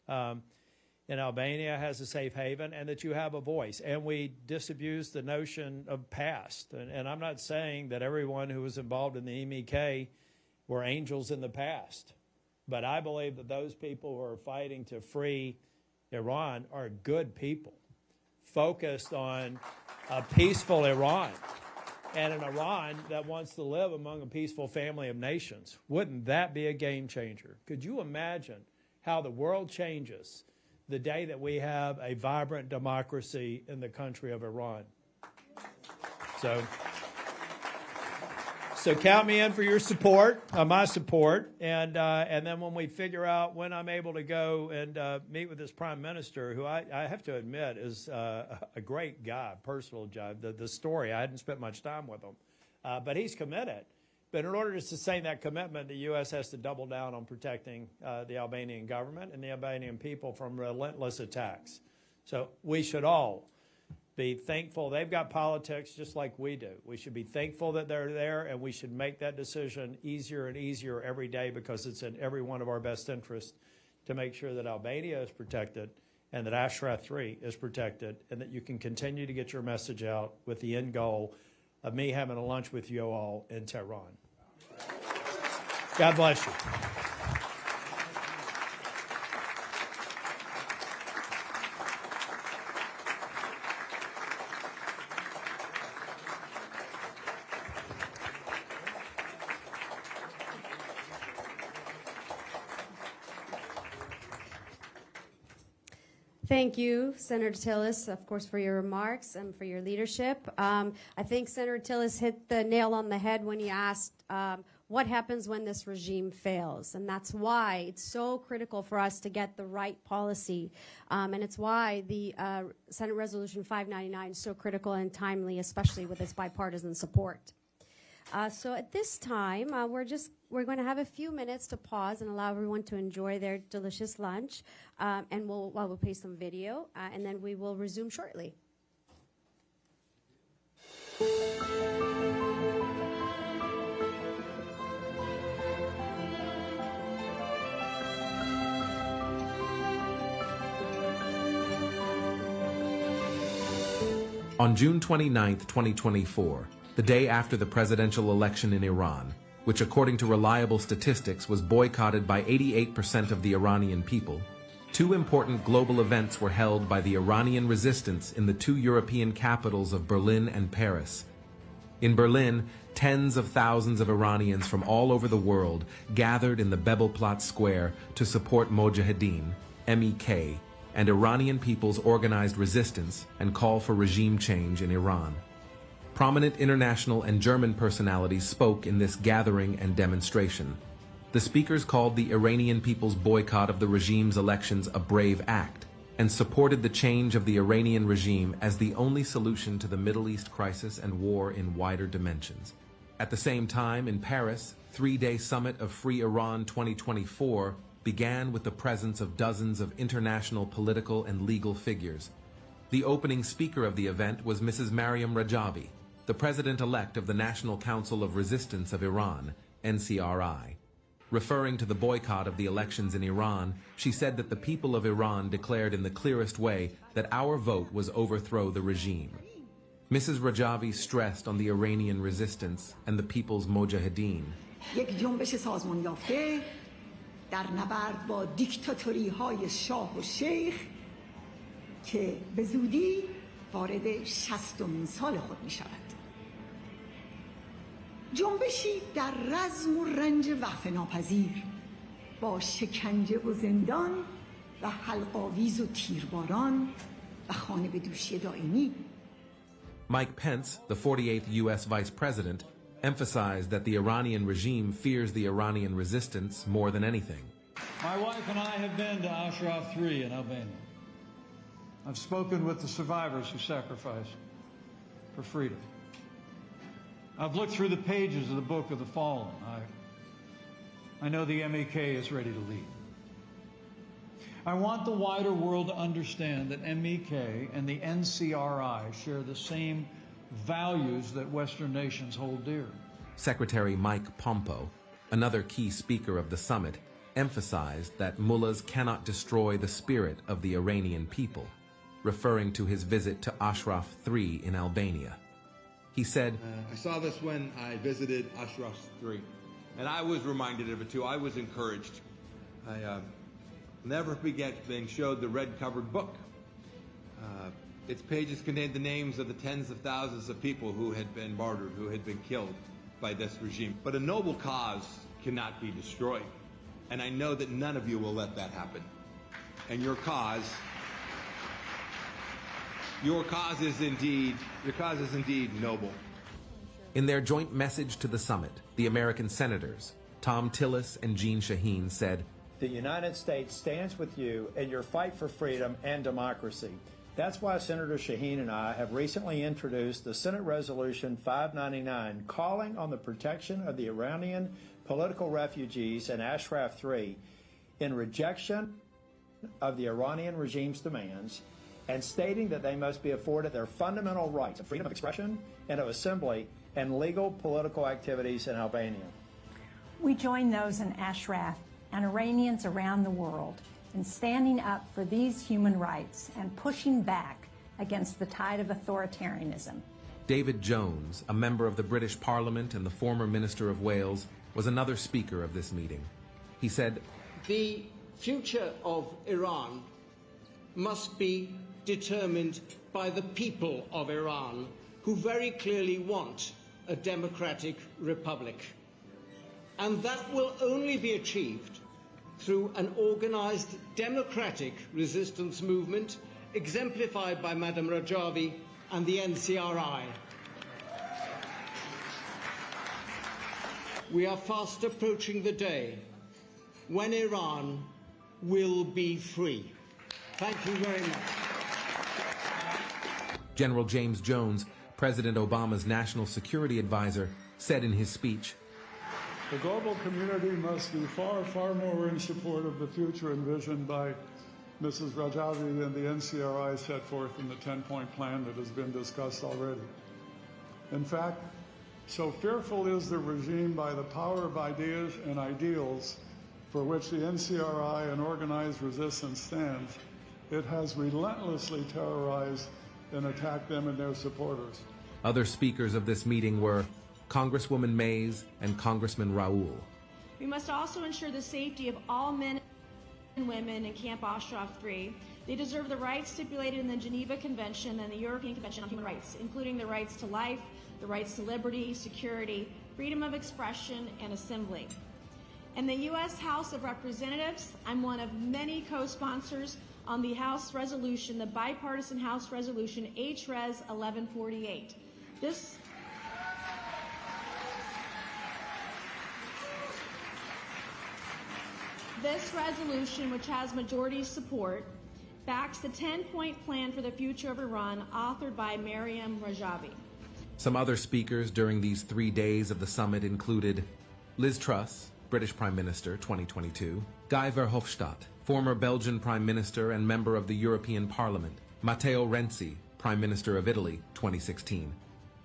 in Albania has a safe haven, and that you have a voice. And we disabuse the notion of past. And I'm not saying that everyone who was involved in the MEK were angels in the past. But I believe that those people who are fighting to free Iran are good people, focused on a peaceful Iran, and an Iran that wants to live among a peaceful family of nations. Wouldn't that be a game changer? Could you imagine how the world changes the day that we have a vibrant democracy in the country of Iran? So count me in for your support, my support, and then when we figure out when I'm able to go and meet with this prime minister, who I have to admit is a great guy, personal guy. The story, I hadn't spent much time with him, but he's committed. But in order to sustain that commitment, the U.S. has to double down on protecting the Albanian government and the Albanian people from relentless attacks. So we should all be thankful. They've got politics just like we do. We should be thankful that they're there, and we should make that decision easier and easier every day, because it's in every one of our best interests to make sure that Albania is protected and that Ashraf 3 is protected, and that you can continue to get your message out with the end goal of me having a lunch with you all in Tehran. God bless you. Thank you, Senator Tillis, of course, for your remarks and for your leadership. I think Senator Tillis hit the nail on the head when he asked what happens when this regime fails. And that's why it's so critical for us to get the right policy. And it's why the Senate Resolution 599 is so critical and timely, especially with its bipartisan support. So at this time, we're going to have a few minutes to pause and allow everyone to enjoy their delicious lunch, and we'll play some video, and then we will resume shortly. On June 29, 2024, the day after the presidential election in Iran, which according to reliable statistics was boycotted by 88% of the Iranian people, two important global events were held by the Iranian resistance in the two European capitals of Berlin and Paris. In Berlin, tens of thousands of Iranians from all over the world gathered in the Bebelplatz Square to support Mojahedin, MEK, and Iranian people's organized resistance and call for regime change in Iran. Prominent international and German personalities spoke in this gathering and demonstration. The speakers called the Iranian people's boycott of the regime's elections a brave act, and supported the change of the Iranian regime as the only solution to the Middle East crisis and war in wider dimensions. At the same time, in Paris, three-day summit of Free Iran 2024 began with the presence of dozens of international political and legal figures. The opening speaker of the event was Mrs. Maryam Rajavi, the president-elect of the National Council of Resistance of Iran, NCRI. Referring to the boycott of the elections in Iran, she said that the people of Iran declared in the clearest way that our vote was overthrow the regime. Mrs. Rajavi stressed on the Iranian resistance and the people's mujahideen. یک جنبش سازمان یافته در نبرد با دیکتاتوری‌های شاه و شیخ که به زودی وارد 60مین سال خود می‌شود. جنبشی در رزم و رنج وقفه ناپذیر با شکنجه و زندان و حلق‌آویز و تیرباران و خانه به دوشی دائمی. Mike Pence, the 48th U.S. Vice President, emphasized that the Iranian regime fears the Iranian resistance more than anything. My wife and I have been to Ashraf 3 in Albania. I've spoken with the survivors who sacrificed for freedom. I've looked through the pages of the Book of the Fallen. I know the MEK is ready to lead. I want the wider world to understand that MEK and the NCRI share the same values that Western nations hold dear. Secretary Mike Pompo, another key speaker of the summit, emphasized that mullahs cannot destroy the spirit of the Iranian people, referring to his visit to Ashraf III in Albania. He said, I saw this when I visited Ashraf III, and I was reminded of it too. I was encouraged. I never forget being showed the red-covered book. Its pages contained the names of the tens of thousands of people who had been martyred, who had been killed by this regime. But a noble cause cannot be destroyed. And I know that none of you will let that happen. And your cause is indeed noble. In their joint message to the summit, the American senators, Tom Tillis and Jean Shaheen, said, The United States stands with you in your fight for freedom and democracy. That's why Senator Shaheen and I have recently introduced the Senate Resolution 599 calling on the protection of the Iranian political refugees in Ashraf III in rejection of the Iranian regime's demands and stating that they must be afforded their fundamental rights of freedom of expression and of assembly and legal political activities in Albania. We join those in Ashraf and Iranians around the world in standing up for these human rights and pushing back against the tide of authoritarianism. David Jones, a member of the British Parliament and the former Minister of Wales, was another speaker of this meeting. He said, The future of Iran must be determined by the people of Iran, who very clearly want a democratic republic. And that will only be achieved through an organized democratic resistance movement exemplified by Madam Rajavi and the NCRI. We are fast approaching the day when Iran will be free. Thank you very much. General James Jones, President Obama's national security advisor, said in his speech, The global community must be far, far more in support of the future envisioned by Mrs. Rajavi and the NCRI set forth in the 10-point plan that has been discussed already. In fact, so fearful is the regime by the power of ideas and ideals for which the NCRI and organized resistance stands, it has relentlessly terrorized and attacked them and their supporters. Other speakers of this meeting were Congresswoman Mays and Congressman Raoul. We must also ensure the safety of all men and women in Camp Ashraf III. They deserve the rights stipulated in the Geneva Convention and the European Convention on Human Rights, including the rights to life, the rights to liberty, security, freedom of expression, and assembly. In the U.S. House of Representatives, I'm one of many co-sponsors on the House resolution, the bipartisan House resolution HRES 1148. This resolution, which has majority support, backs the 10-point plan for the future of Iran authored by Maryam Rajavi. Some other speakers during these 3 days of the summit included Liz Truss, British Prime Minister, 2022, Guy Verhofstadt, former Belgian Prime Minister and member of the European Parliament, Matteo Renzi, Prime Minister of Italy, 2016,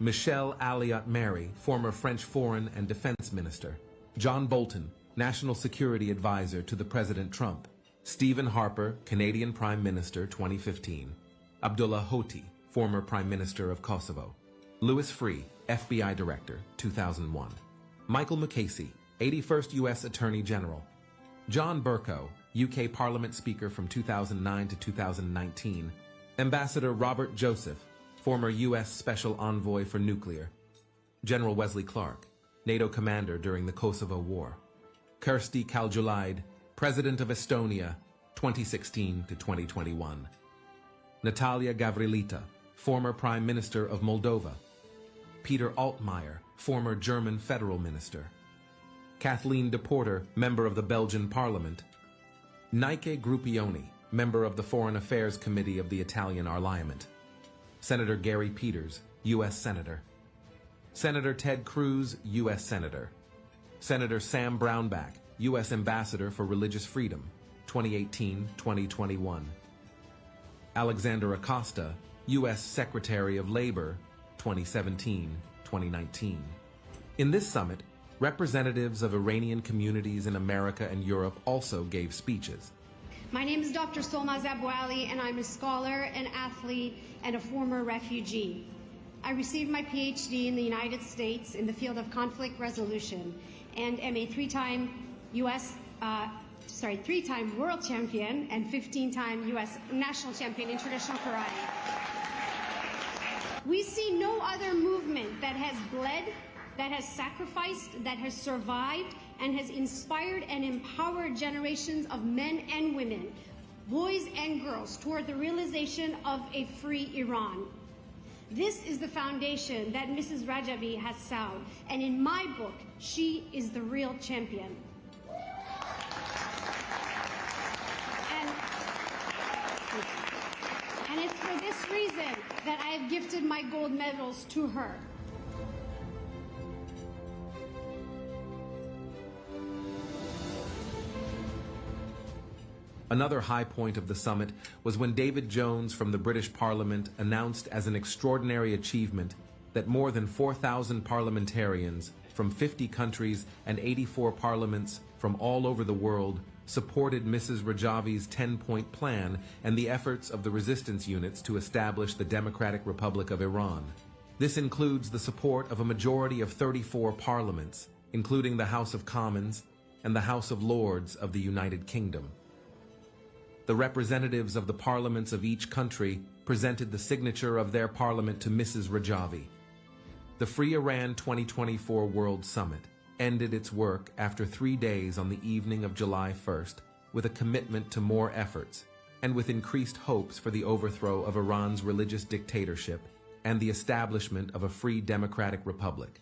Michel Alliot-Marie, former French Foreign and Defense Minister, John Bolton, National Security Advisor to the President Trump, Stephen Harper, Canadian Prime Minister, 2015, Abdullah Hoti, former Prime Minister of Kosovo, Louis Freeh, FBI Director, 2001, Michael McCasey, 81st U.S. Attorney General, John Bercow, UK Parliament Speaker from 2009 to 2019, Ambassador Robert Joseph, former U.S. Special Envoy for Nuclear, General Wesley Clark, NATO Commander during the Kosovo War, Kersti Kaljulaid, President of Estonia, 2016 to 2021, Natalia Gavrilita, former Prime Minister of Moldova, Peter Altmaier, former German Federal Minister, Kathleen de Porter, member of the Belgian Parliament, Nike Gruppioni, member of the Foreign Affairs Committee of the Italian Parliament. Senator Gary Peters, U.S. Senator. Senator Ted Cruz, U.S. Senator. Senator Sam Brownback, U.S. Ambassador for Religious Freedom, 2018-2021. Alexander Acosta, U.S. Secretary of Labor, 2017-2019. In this summit, representatives of Iranian communities in America and Europe also gave speeches. My name is Dr. Solmaz Abouali, and I'm a scholar, an athlete, and a former refugee. I received my PhD in the United States in the field of conflict resolution and am a three-time world champion and 15-time U.S. national champion in traditional karate. We see no other movement that has bled, that has sacrificed, that has survived, and has inspired and empowered generations of men and women, boys and girls, toward the realization of a free Iran. This is the foundation that Mrs. Rajavi has sown, and in my book, she is the real champion. And it's for this reason that I have gifted my gold medals to her. Another high point of the summit was when David Jones from the British Parliament announced as an extraordinary achievement that more than 4,000 parliamentarians from 50 countries and 84 parliaments from all over the world supported Mrs. Rajavi's 10-point plan and the efforts of the resistance units to establish the Democratic Republic of Iran. This includes the support of a majority of 34 parliaments, including the House of Commons and the House of Lords of the United Kingdom. The representatives of the parliaments of each country presented the signature of their parliament to Mrs. Rajavi. The Free Iran 2024 World Summit ended its work after 3 days on the evening of July 1st with a commitment to more efforts and with increased hopes for the overthrow of Iran's religious dictatorship and the establishment of a free democratic republic.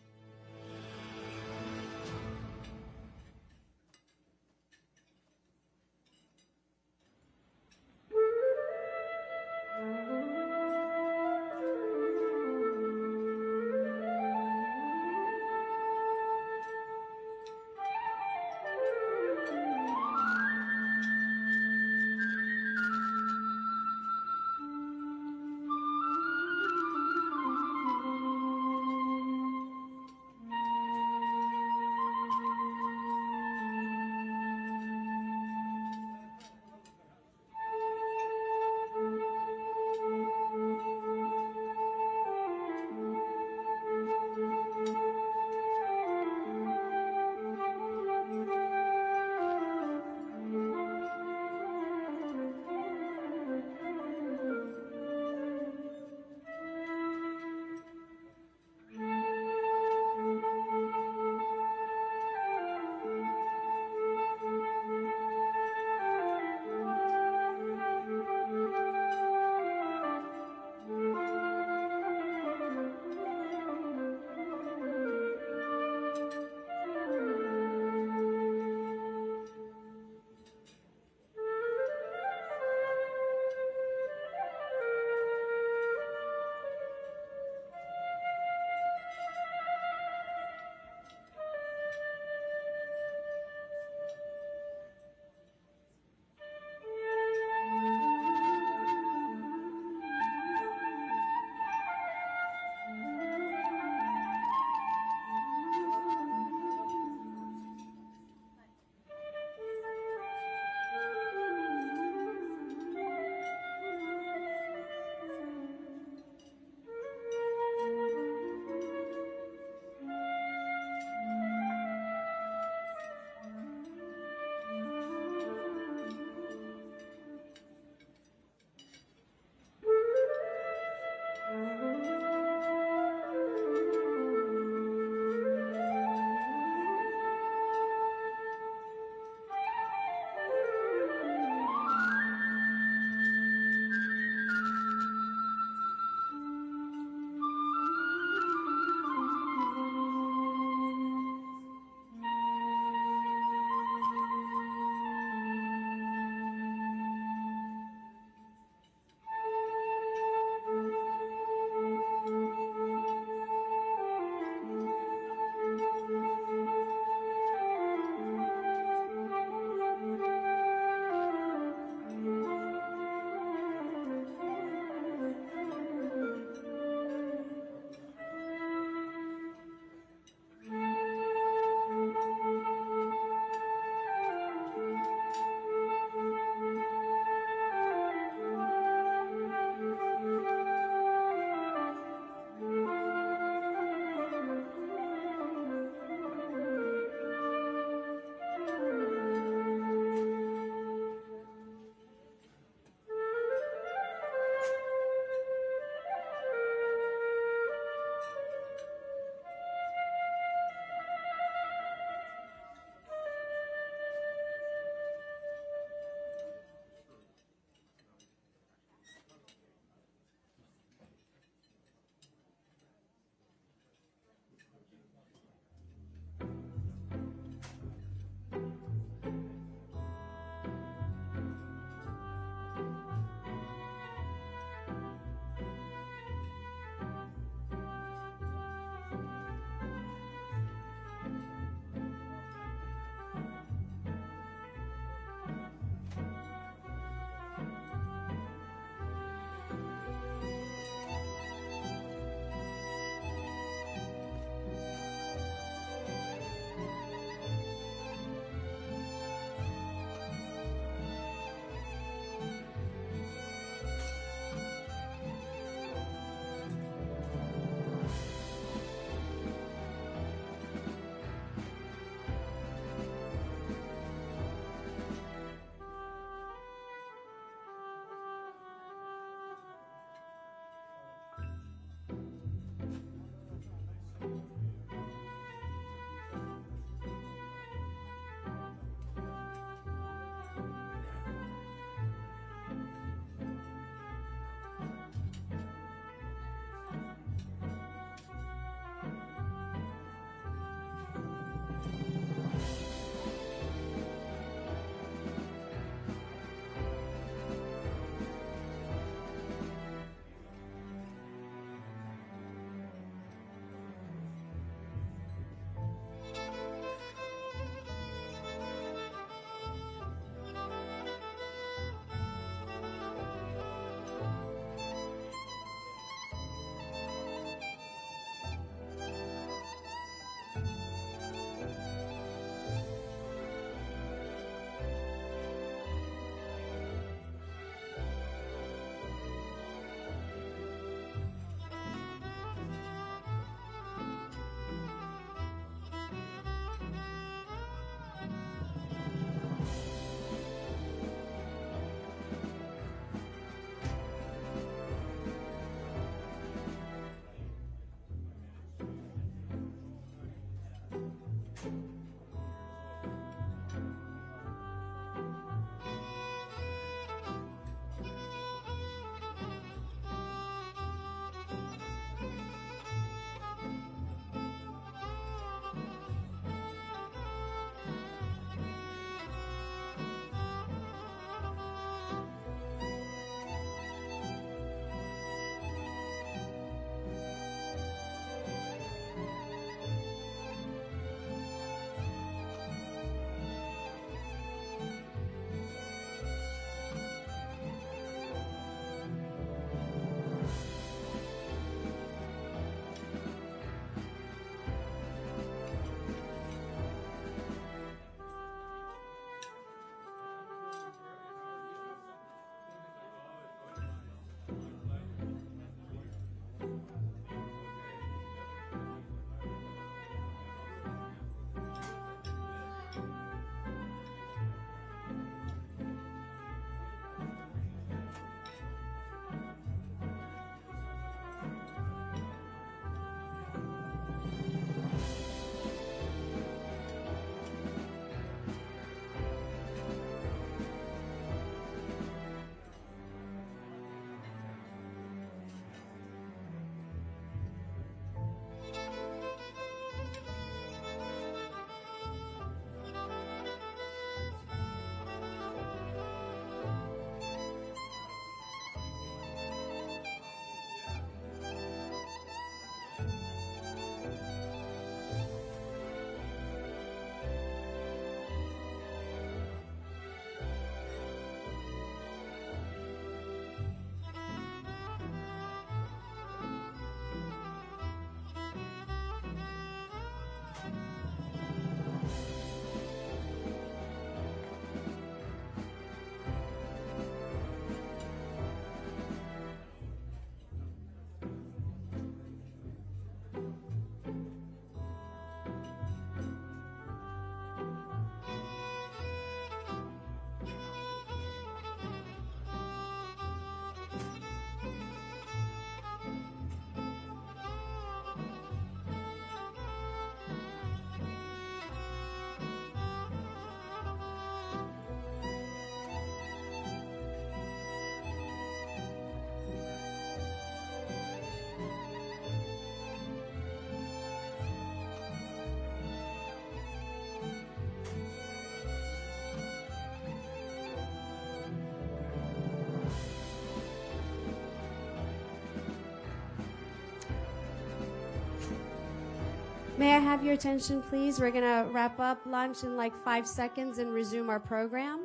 May I have your attention, please? We're going to wrap up lunch in like 5 seconds and resume our program.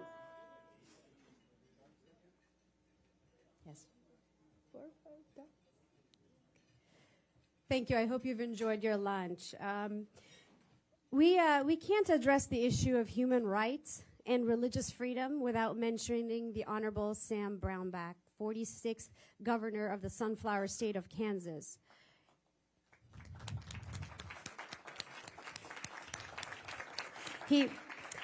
Yes. 4, 5, go. Thank you. I hope you've enjoyed your lunch. We can't address the issue of human rights and religious freedom without mentioning the Honorable Sam Brownback, 46th Governor of the Sunflower State of Kansas.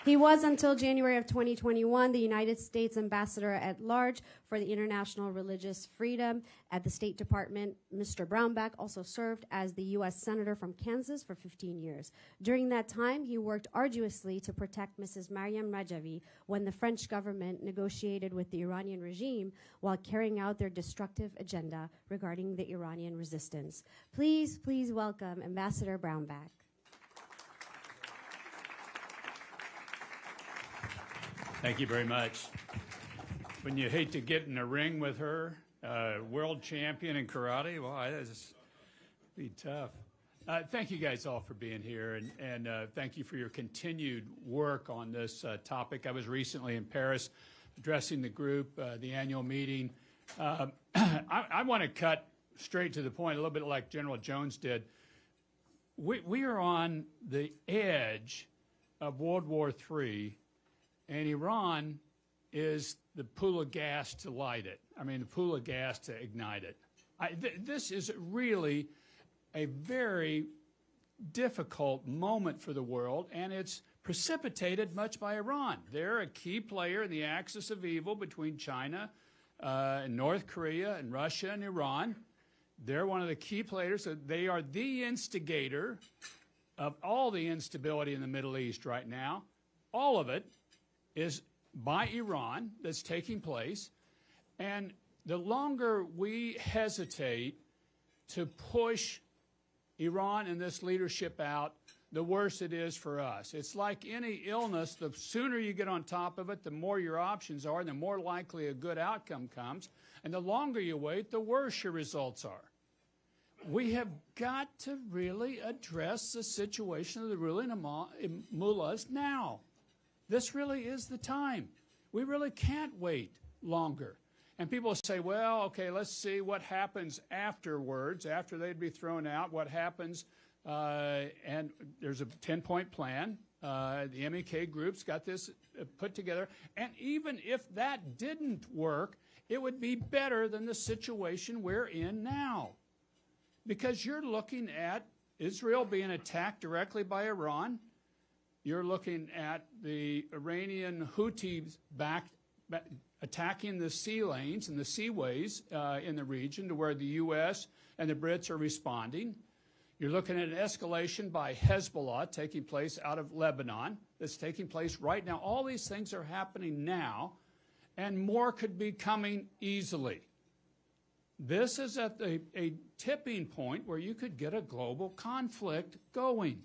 He was, until January of 2021, the United States Ambassador at Large for the International Religious Freedom at the State Department. Mr. Brownback also served as the U.S. Senator from Kansas for 15 years. During that time, he worked arduously to protect Mrs. Mariam Rajavi when the French government negotiated with the Iranian regime while carrying out their destructive agenda regarding the Iranian resistance. Please welcome Ambassador Brownback. Thank you very much. When you hate to get in a ring with her, world champion in karate, well, that's be tough. Thank you guys all for being here, and thank you for your continued work on this topic. I was recently in Paris addressing the group, the annual meeting. I want to cut straight to the point, a little bit like General Jones did. We are on the edge of World War III, and Iran is the pool of gas to light it. I mean, the pool of gas to ignite it. This is really a very difficult moment for the world, and it's precipitated much by Iran. They're a key player in the axis of evil between China and North Korea and Russia and Iran. They're one of the key players. They are the instigator of all the instability in the Middle East right now. All of it is by Iran that's taking place. And the longer we hesitate to push Iran and this leadership out, the worse it is for us. It's like any illness. The sooner you get on top of it, the more your options are, and the more likely a good outcome comes. And the longer you wait, the worse your results are. We have got to really address the situation of the ruling mullahs now. This really is the time. We really can't wait longer. And people say, well, okay, let's see what happens afterwards, after they'd be thrown out, what happens. And there's a 10-point plan. The MEK group's got this put together. And even if that didn't work, it would be better than the situation we're in now. Because you're looking at Israel being attacked directly by Iran. You're looking at the Iranian Houthis attacking the sea lanes and the seaways in the region to where the U.S. and the Brits are responding. You're looking at an escalation by Hezbollah taking place out of Lebanon that's taking place right now. All these things are happening now, and more could be coming easily. This is at a tipping point where you could get a global conflict going.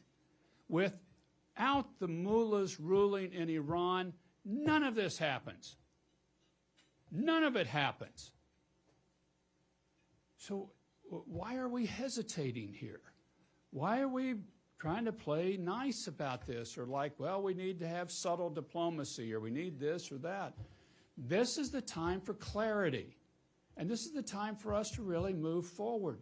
Without the mullahs ruling in Iran, none of this happens. None of it happens. So why are we hesitating here? Why are we trying to play nice about this, or like, well, we need to have subtle diplomacy, or we need this or that? This is the time for clarity, and this is the time for us to really move forward.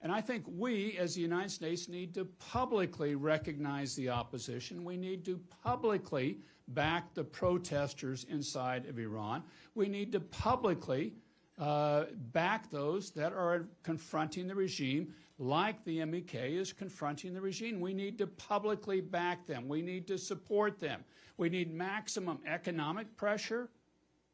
And I think we, as the United States, need to publicly recognize the opposition. We need to publicly back the protesters inside of Iran. We need to publicly back those that are confronting the regime, like the MEK is confronting the regime. We need to publicly back them. We need to support them. We need maximum economic pressure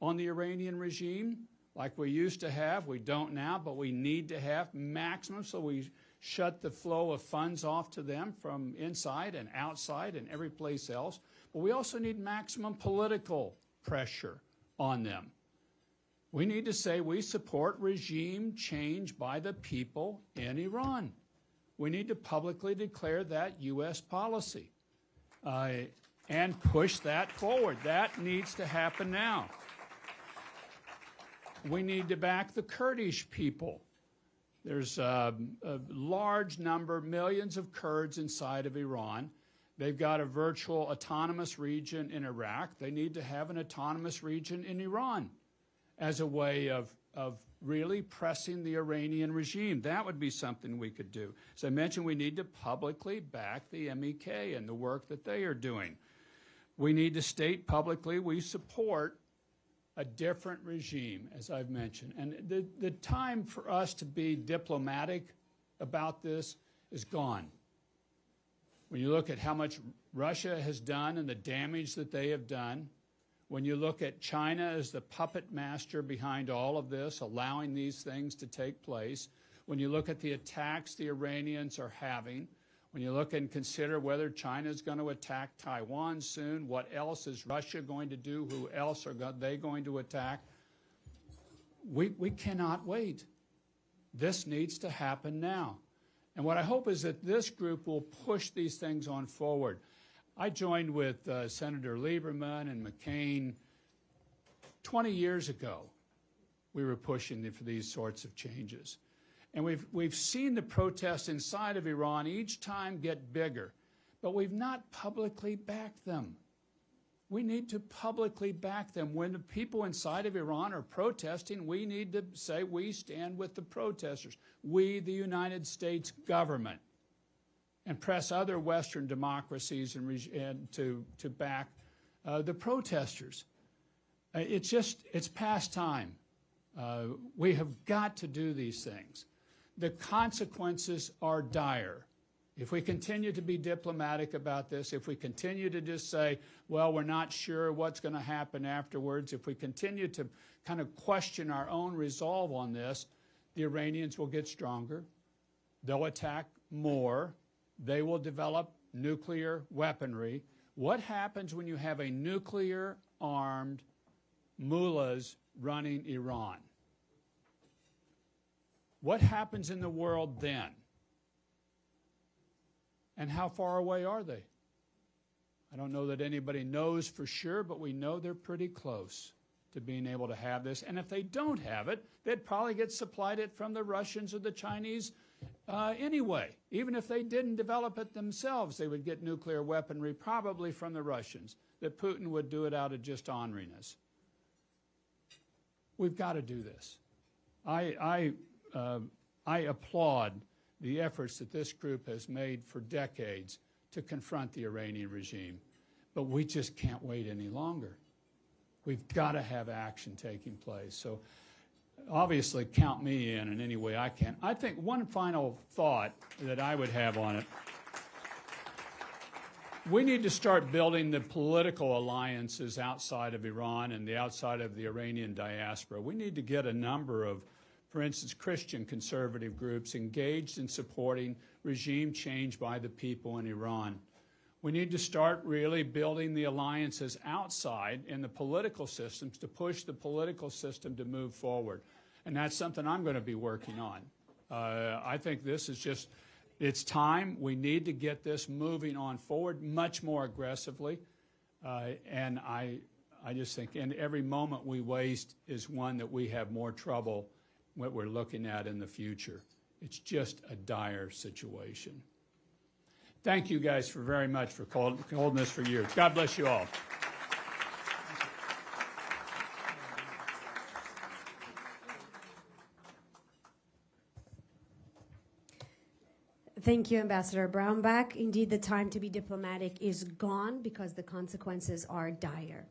on the Iranian regime, like we used to have. We don't now, but we need to have maximum, so we shut the flow of funds off to them from inside and outside and every place else. But we also need maximum political pressure on them. We need to say we support regime change by the people in Iran. We need to publicly declare that U.S. policy and push that forward. That needs to happen now. We need to back the Kurdish people. There's a large number, millions of Kurds inside of Iran. They've got a virtual autonomous region in Iraq. They need to have an autonomous region in Iran as a way of really pressing the Iranian regime. That would be something we could do. As I mentioned, we need to publicly back the MEK and the work that they are doing. We need to state publicly we support a different regime, as I've mentioned. And the time for us to be diplomatic about this is gone. When you look at how much Russia has done and the damage that they have done, when you look at China as the puppet master behind all of this, allowing these things to take place, when you look at the attacks the Iranians are having, when you look and consider whether China is going to attack Taiwan soon, what else is Russia going to do, who else are they going to attack, we cannot wait. This needs to happen now. And what I hope is that this group will push these things on forward. I joined with Senator Lieberman and McCain 20 years ago. We were pushing for these sorts of changes. And we've seen the protests inside of Iran each time get bigger, but we've not publicly backed them. We need to publicly back them. When the people inside of Iran are protesting, we need to say we stand with the protesters. We, the United States government, and press other Western democracies and to back the protesters. It's past time. We have got to do these things. The consequences are dire. If we continue to be diplomatic about this, if we continue to just say, well, we're not sure what's going to happen afterwards, if we continue to kind of question our own resolve on this, the Iranians will get stronger. They'll attack more. They will develop nuclear weaponry. What happens when you have a nuclear-armed mullahs running Iran? What happens in the world then? And how far away are they? I don't know that anybody knows for sure, but we know they're pretty close to being able to have this. And if they don't have it, they'd probably get supplied it from the Russians or the Chinese anyway. Even if they didn't develop it themselves, they would get nuclear weaponry probably from the Russians, that Putin would do it out of just orneriness. We've got to do this. I applaud the efforts that this group has made for decades to confront the Iranian regime, but we just can't wait any longer. We've got to have action taking place. So obviously count me in any way I can. I think one final thought that I would have on it, we need to start building the political alliances outside of Iran and the outside of the Iranian diaspora. We need to get a number of, for instance, Christian conservative groups engaged in supporting regime change by the people in Iran. We need to start really building the alliances outside in the political systems to push the political system to move forward. And that's something I'm going to be working on. I think this is just, it's time. We need to get this moving on forward much more aggressively. And I just think, and every moment we waste is one that we have more trouble what we're looking at in the future. It's just a dire situation. Thank you guys very much for holding this for years. God bless you all. Thank you, Ambassador Brownback. Indeed, the time to be diplomatic is gone because the consequences are dire.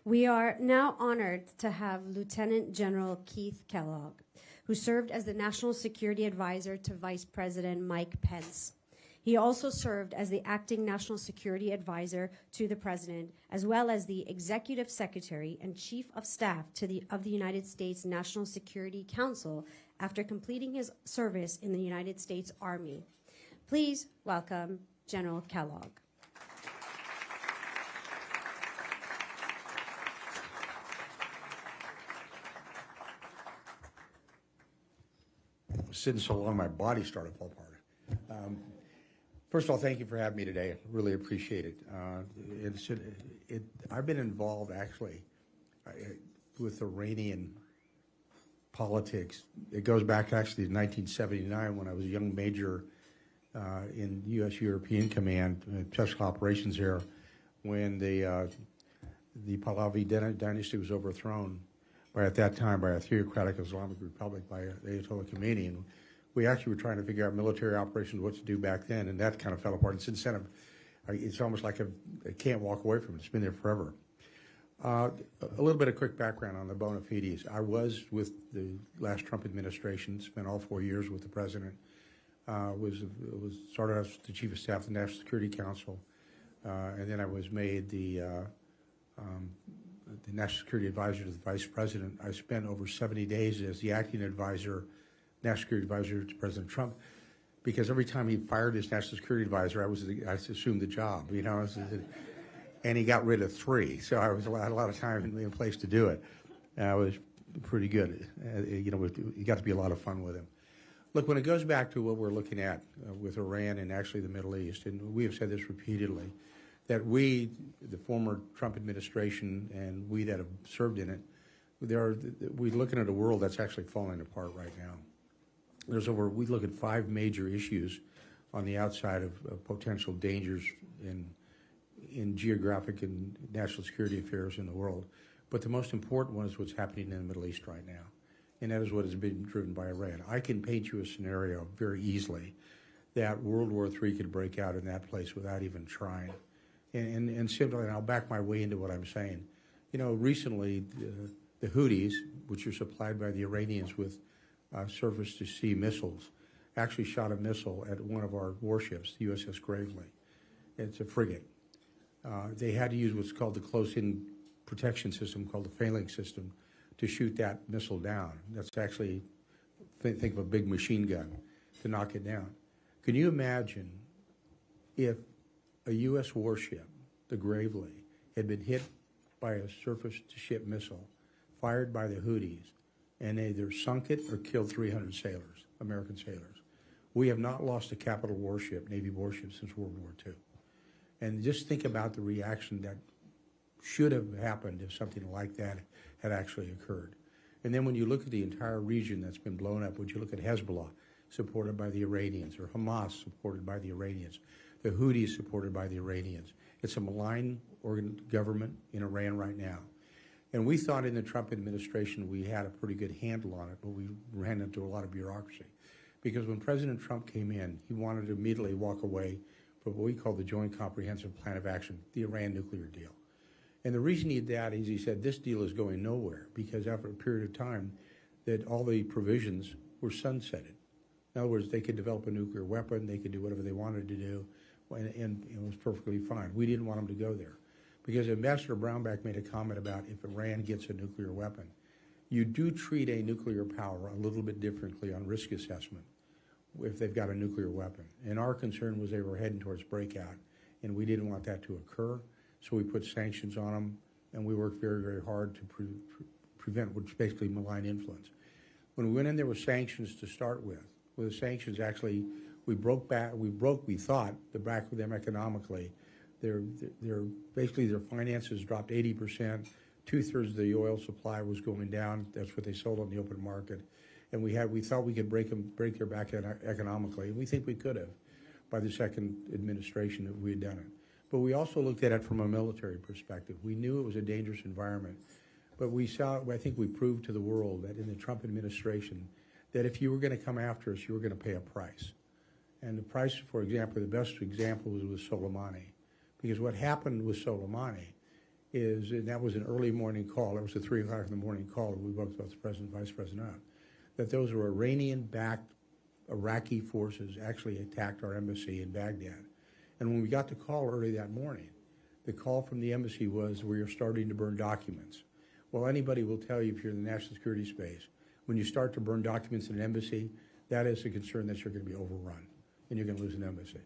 We are now honored to have Lieutenant General Keith Kellogg, who served as the National Security Advisor to Vice President Mike Pence. He also served as the Acting National Security Advisor to the President, as well as the Executive Secretary and Chief of Staff of the United States National Security Council after completing his service in the United States Army. Please welcome General Kellogg. Sitting so long, my body started to fall apart. First of all, thank you for having me today. I really appreciate it. I've been involved actually with Iranian politics. It goes back actually to 1979 when I was a young major in U.S. European Command, Special Operations here, when the Pahlavi dynasty was overthrown at that time by a theocratic Islamic republic, by Ayatollah Khomeini. And we actually were trying to figure out military operations, what to do back then, and that kind of fell apart. And since then, it's almost like I can't walk away from it. It's been there forever. A little bit of quick background on the bona fides. I was with the last Trump administration, spent all 4 years with the president. Started as the chief of staff of the National Security Council, and then I was made the National Security Advisor to the Vice President. I spent over 70 days as the acting advisor, National Security Advisor to President Trump, because every time he fired his National Security Advisor, I assumed the job, you know, and he got rid of 3, so I had a lot of time in place to do it. I was pretty good. You know, you got to be a lot of fun with him. Look, when it goes back to what we're looking at with Iran and actually the Middle East, and we have said this repeatedly, that we, the former Trump administration, and we that have served in it, we're looking at a world that's actually falling apart right now. We look at 5 major issues on the outside of potential dangers in geographic and national security affairs in the world. But the most important one is what's happening in the Middle East right now. And that is what has been driven by Iran. I can paint you a scenario very easily that World War III could break out in that place without even trying. And simply, and I'll back my way into what I'm saying. You know, recently, the Houthis, which are supplied by the Iranians with surface-to-sea missiles, actually shot a missile at one of our warships, the USS Gravely. It's a frigate. They had to use what's called the close-in protection system, called the phalanx system, to shoot that missile down. That's actually, think of a big machine gun to knock it down. Can you imagine if a U.S. warship, the Gravely, had been hit by a surface-to-ship missile fired by the Houthis and either sunk it or killed 300 sailors, American sailors? We have not lost a capital warship, Navy warship, since World War II. And just think about the reaction that should have happened if something like that had actually occurred. And then when you look at the entire region that's been blown up, when you look at Hezbollah, supported by the Iranians, or Hamas, supported by the Iranians, the Houthis, supported by the Iranians, it's a malign government in Iran right now. And we thought in the Trump administration we had a pretty good handle on it, but we ran into a lot of bureaucracy. Because when President Trump came in, he wanted to immediately walk away from what we call the Joint Comprehensive Plan of Action, the Iran nuclear deal. And the reason he did that is he said this deal is going nowhere because after a period of time that all the provisions were sunsetted. In other words, they could develop a nuclear weapon, they could do whatever they wanted to do, and it was perfectly fine. We didn't want them to go there because Ambassador Brownback made a comment about if Iran gets a nuclear weapon, you do treat a nuclear power a little bit differently on risk assessment if they've got a nuclear weapon. And our concern was they were heading towards breakout, and we didn't want that to occur. So we put sanctions on them, and we worked very, very hard to prevent what's basically malign influence. When we went in there with sanctions to start with the sanctions actually, we thought, the back of them economically. Basically their finances dropped 80%. 2/3 of the oil supply was going down. That's what they sold on the open market. And we thought we could break their back economically, and we think we could have by the second administration that we had done it. But we also looked at it from a military perspective. We knew it was a dangerous environment, but I think we proved to the world that in the Trump administration, that if you were going to come after us, you were going to pay a price. And the price, for example, the best example was with Soleimani. Because what happened with Soleimani is, and that was an early morning call, it was a 3 o'clock in the morning call that we both the President and Vice President on, that those were Iranian-backed Iraqi forces actually attacked our embassy in Baghdad. And when we got the call early that morning, the call from the embassy was, we are starting to burn documents. Well, anybody will tell you if you're in the national security space, when you start to burn documents in an embassy, that is a concern that you're going to be overrun and you're going to lose an embassy.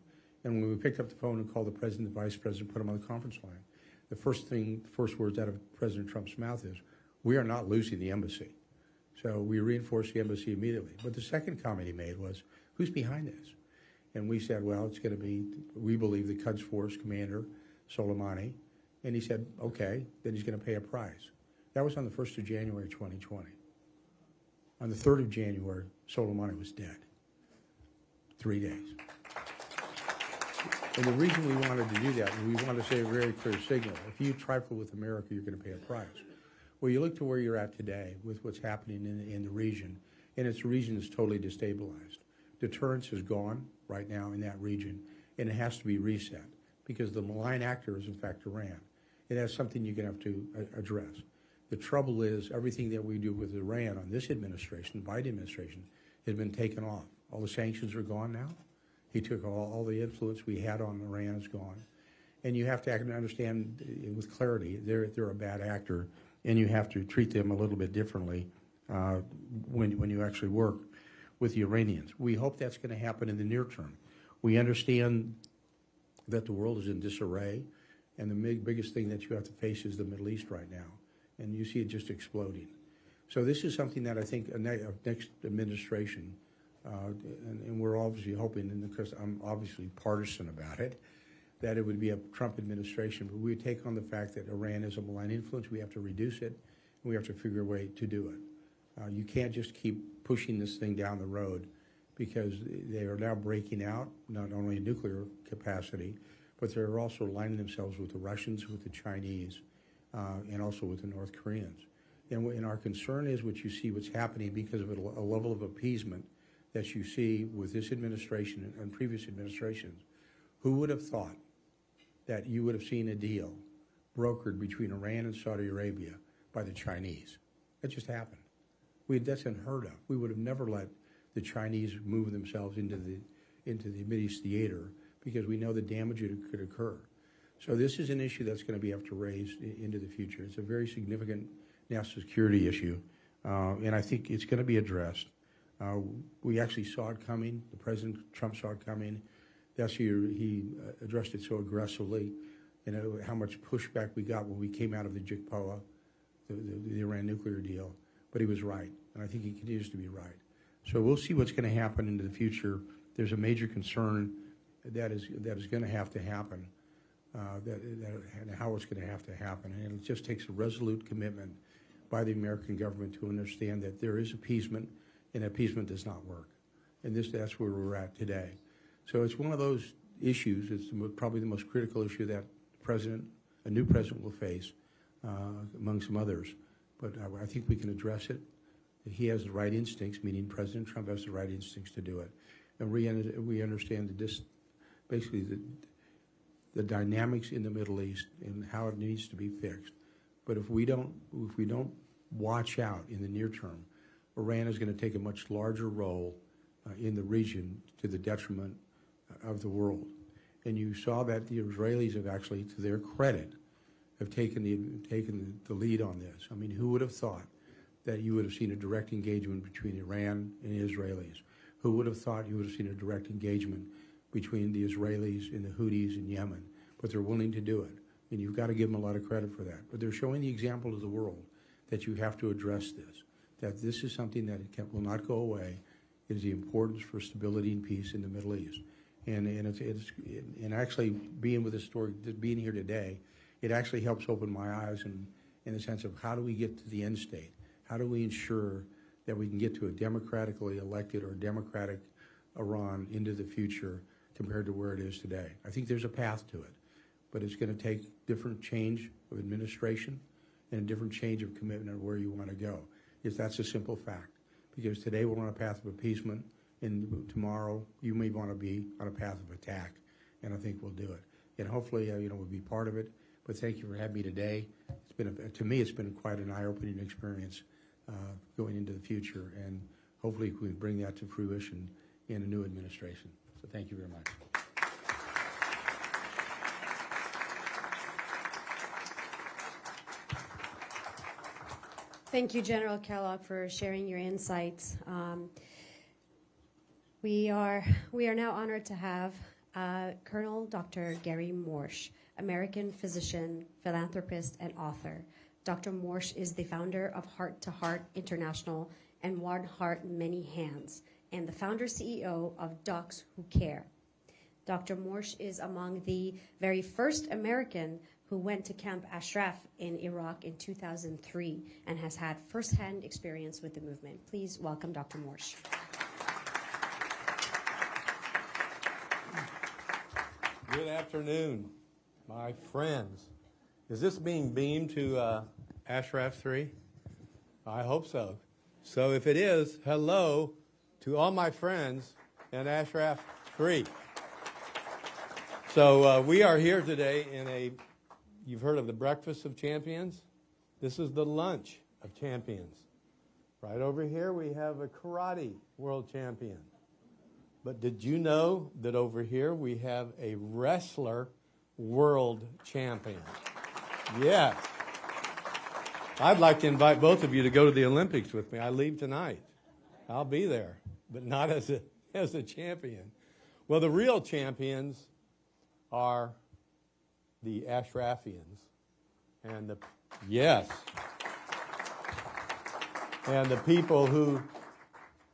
And when we picked up the phone and called the President and Vice President, put them on the conference line, the first words out of President Trump's mouth is, we are not losing the embassy. So we reinforced the embassy immediately. But the second comment he made was, who's behind this? And we said, well, it's going to be, we believe, the Quds Force commander, Soleimani. And he said, okay, then he's going to pay a price. That was on the 1st of January, 2020. On the 3rd of January, Soleimani was dead. 3 days. And the reason we wanted to do that, we wanted to say a very clear signal. If you trifle with America, you're going to pay a price. Well, you look to where you're at today with what's happening in the region, and its region is totally destabilized. Deterrence is gone right now in that region, and it has to be reset because the malign actor is, in fact, Iran. And that's something you're going to have to address. The trouble is everything that we do with Iran on this administration, the Biden administration, has been taken off. All the sanctions are gone now. He took all the influence we had on Iran is gone. And you have to understand with clarity, they're a bad actor, and you have to treat them a little bit differently when you actually work with the Iranians. We hope that's going to happen in the near term. We understand that the world is in disarray, and the biggest thing that you have to face is the Middle East right now, and you see it just exploding. So this is something that I think a next administration, and we're obviously hoping, and because I'm obviously partisan about it, that it would be a Trump administration, but we would take on the fact that Iran is a malign influence. We have to reduce it, and we have to figure a way to do it. You can't just keep pushing this thing down the road because they are now breaking out, not only in nuclear capacity, but they're also aligning themselves with the Russians, with the Chinese, and also with the North Koreans. And our concern is what you see what's happening because of a level of appeasement that you see with this administration and previous administrations. Who would have thought that you would have seen a deal brokered between Iran and Saudi Arabia by the Chinese? That just happened. That's unheard of. We would have never let the Chinese move themselves into the Mideast theater because we know the damage that could occur. So this is an issue that's going to be have to raise into the future. It's a very significant national security issue, and I think it's going to be addressed. We actually saw it coming. The President Trump saw it coming. That's he addressed it so aggressively, and how much pushback we got when we came out of the JCPOA, the Iran nuclear deal. But he was right, and I think he continues to be right. So we'll see what's going to happen into the future. There's a major concern that is going to have to happen, and how it's going to have to happen. And it just takes a resolute commitment by the American government to understand that there is appeasement, and appeasement does not work. And that's where we're at today. So it's one of those issues. It's probably the most critical issue that a new president will face, among some others. But I think we can address it. He has the right instincts, meaning President Trump has the right instincts to do it. And we understand that basically the dynamics in the Middle East and how it needs to be fixed. But if we don't watch out in the near term, Iran is going to take a much larger role in the region to the detriment of the world. And you saw that the Israelis have actually, to their credit, have taken the lead on this. I mean, who would have thought that you would have seen a direct engagement between Iran and the Israelis? Who would have thought you would have seen a direct engagement between the Israelis and the Houthis in Yemen? But they're willing to do it, and you've got to give them a lot of credit for that. But they're showing the example to the world that you have to address this, that this is something that will not go away. It is the importance for stability and peace in the Middle East. And actually being with this story, being here today, it actually helps open my eyes in the sense of how do we get to the end state? How do we ensure that we can get to a democratically elected or democratic Iran into the future compared to where it is today? I think there's a path to it, but it's going to take different change of administration and a different change of commitment of where you want to go. That's a simple fact, because today we're on a path of appeasement, and tomorrow you may want to be on a path of attack, and I think we'll do it. And hopefully, we'll be part of it. But thank you for having me today. To me, it's been quite an eye-opening experience going into the future, and hopefully we can bring that to fruition in a new administration. So thank you very much. Thank you, General Kellogg, for sharing your insights. We are now honored to have Colonel Dr. Gary Morsch, American physician, philanthropist, and author. Dr. Morsch is the founder of Heart to Heart International and One Heart, Many Hands, and the founder-CEO of Docs Who Care. Dr. Morsch is among the very first American who went to Camp Ashraf in Iraq in 2003 and has had firsthand experience with the movement. Please welcome Dr. Morsh. Good afternoon, my friends. Is this being beamed to Ashraf 3? I hope so. So if it is, hello to all my friends in Ashraf 3. So we are here today in you've heard of the Breakfast of Champions? This is the Lunch of Champions. Right over here we have a karate world champion. But did you know that over here we have a wrestler world champion? Yes. I'd like to invite both of you to go to the Olympics with me. I leave tonight. I'll be there, but not as a champion. Well, the real champions are the Ashrafians. And the people who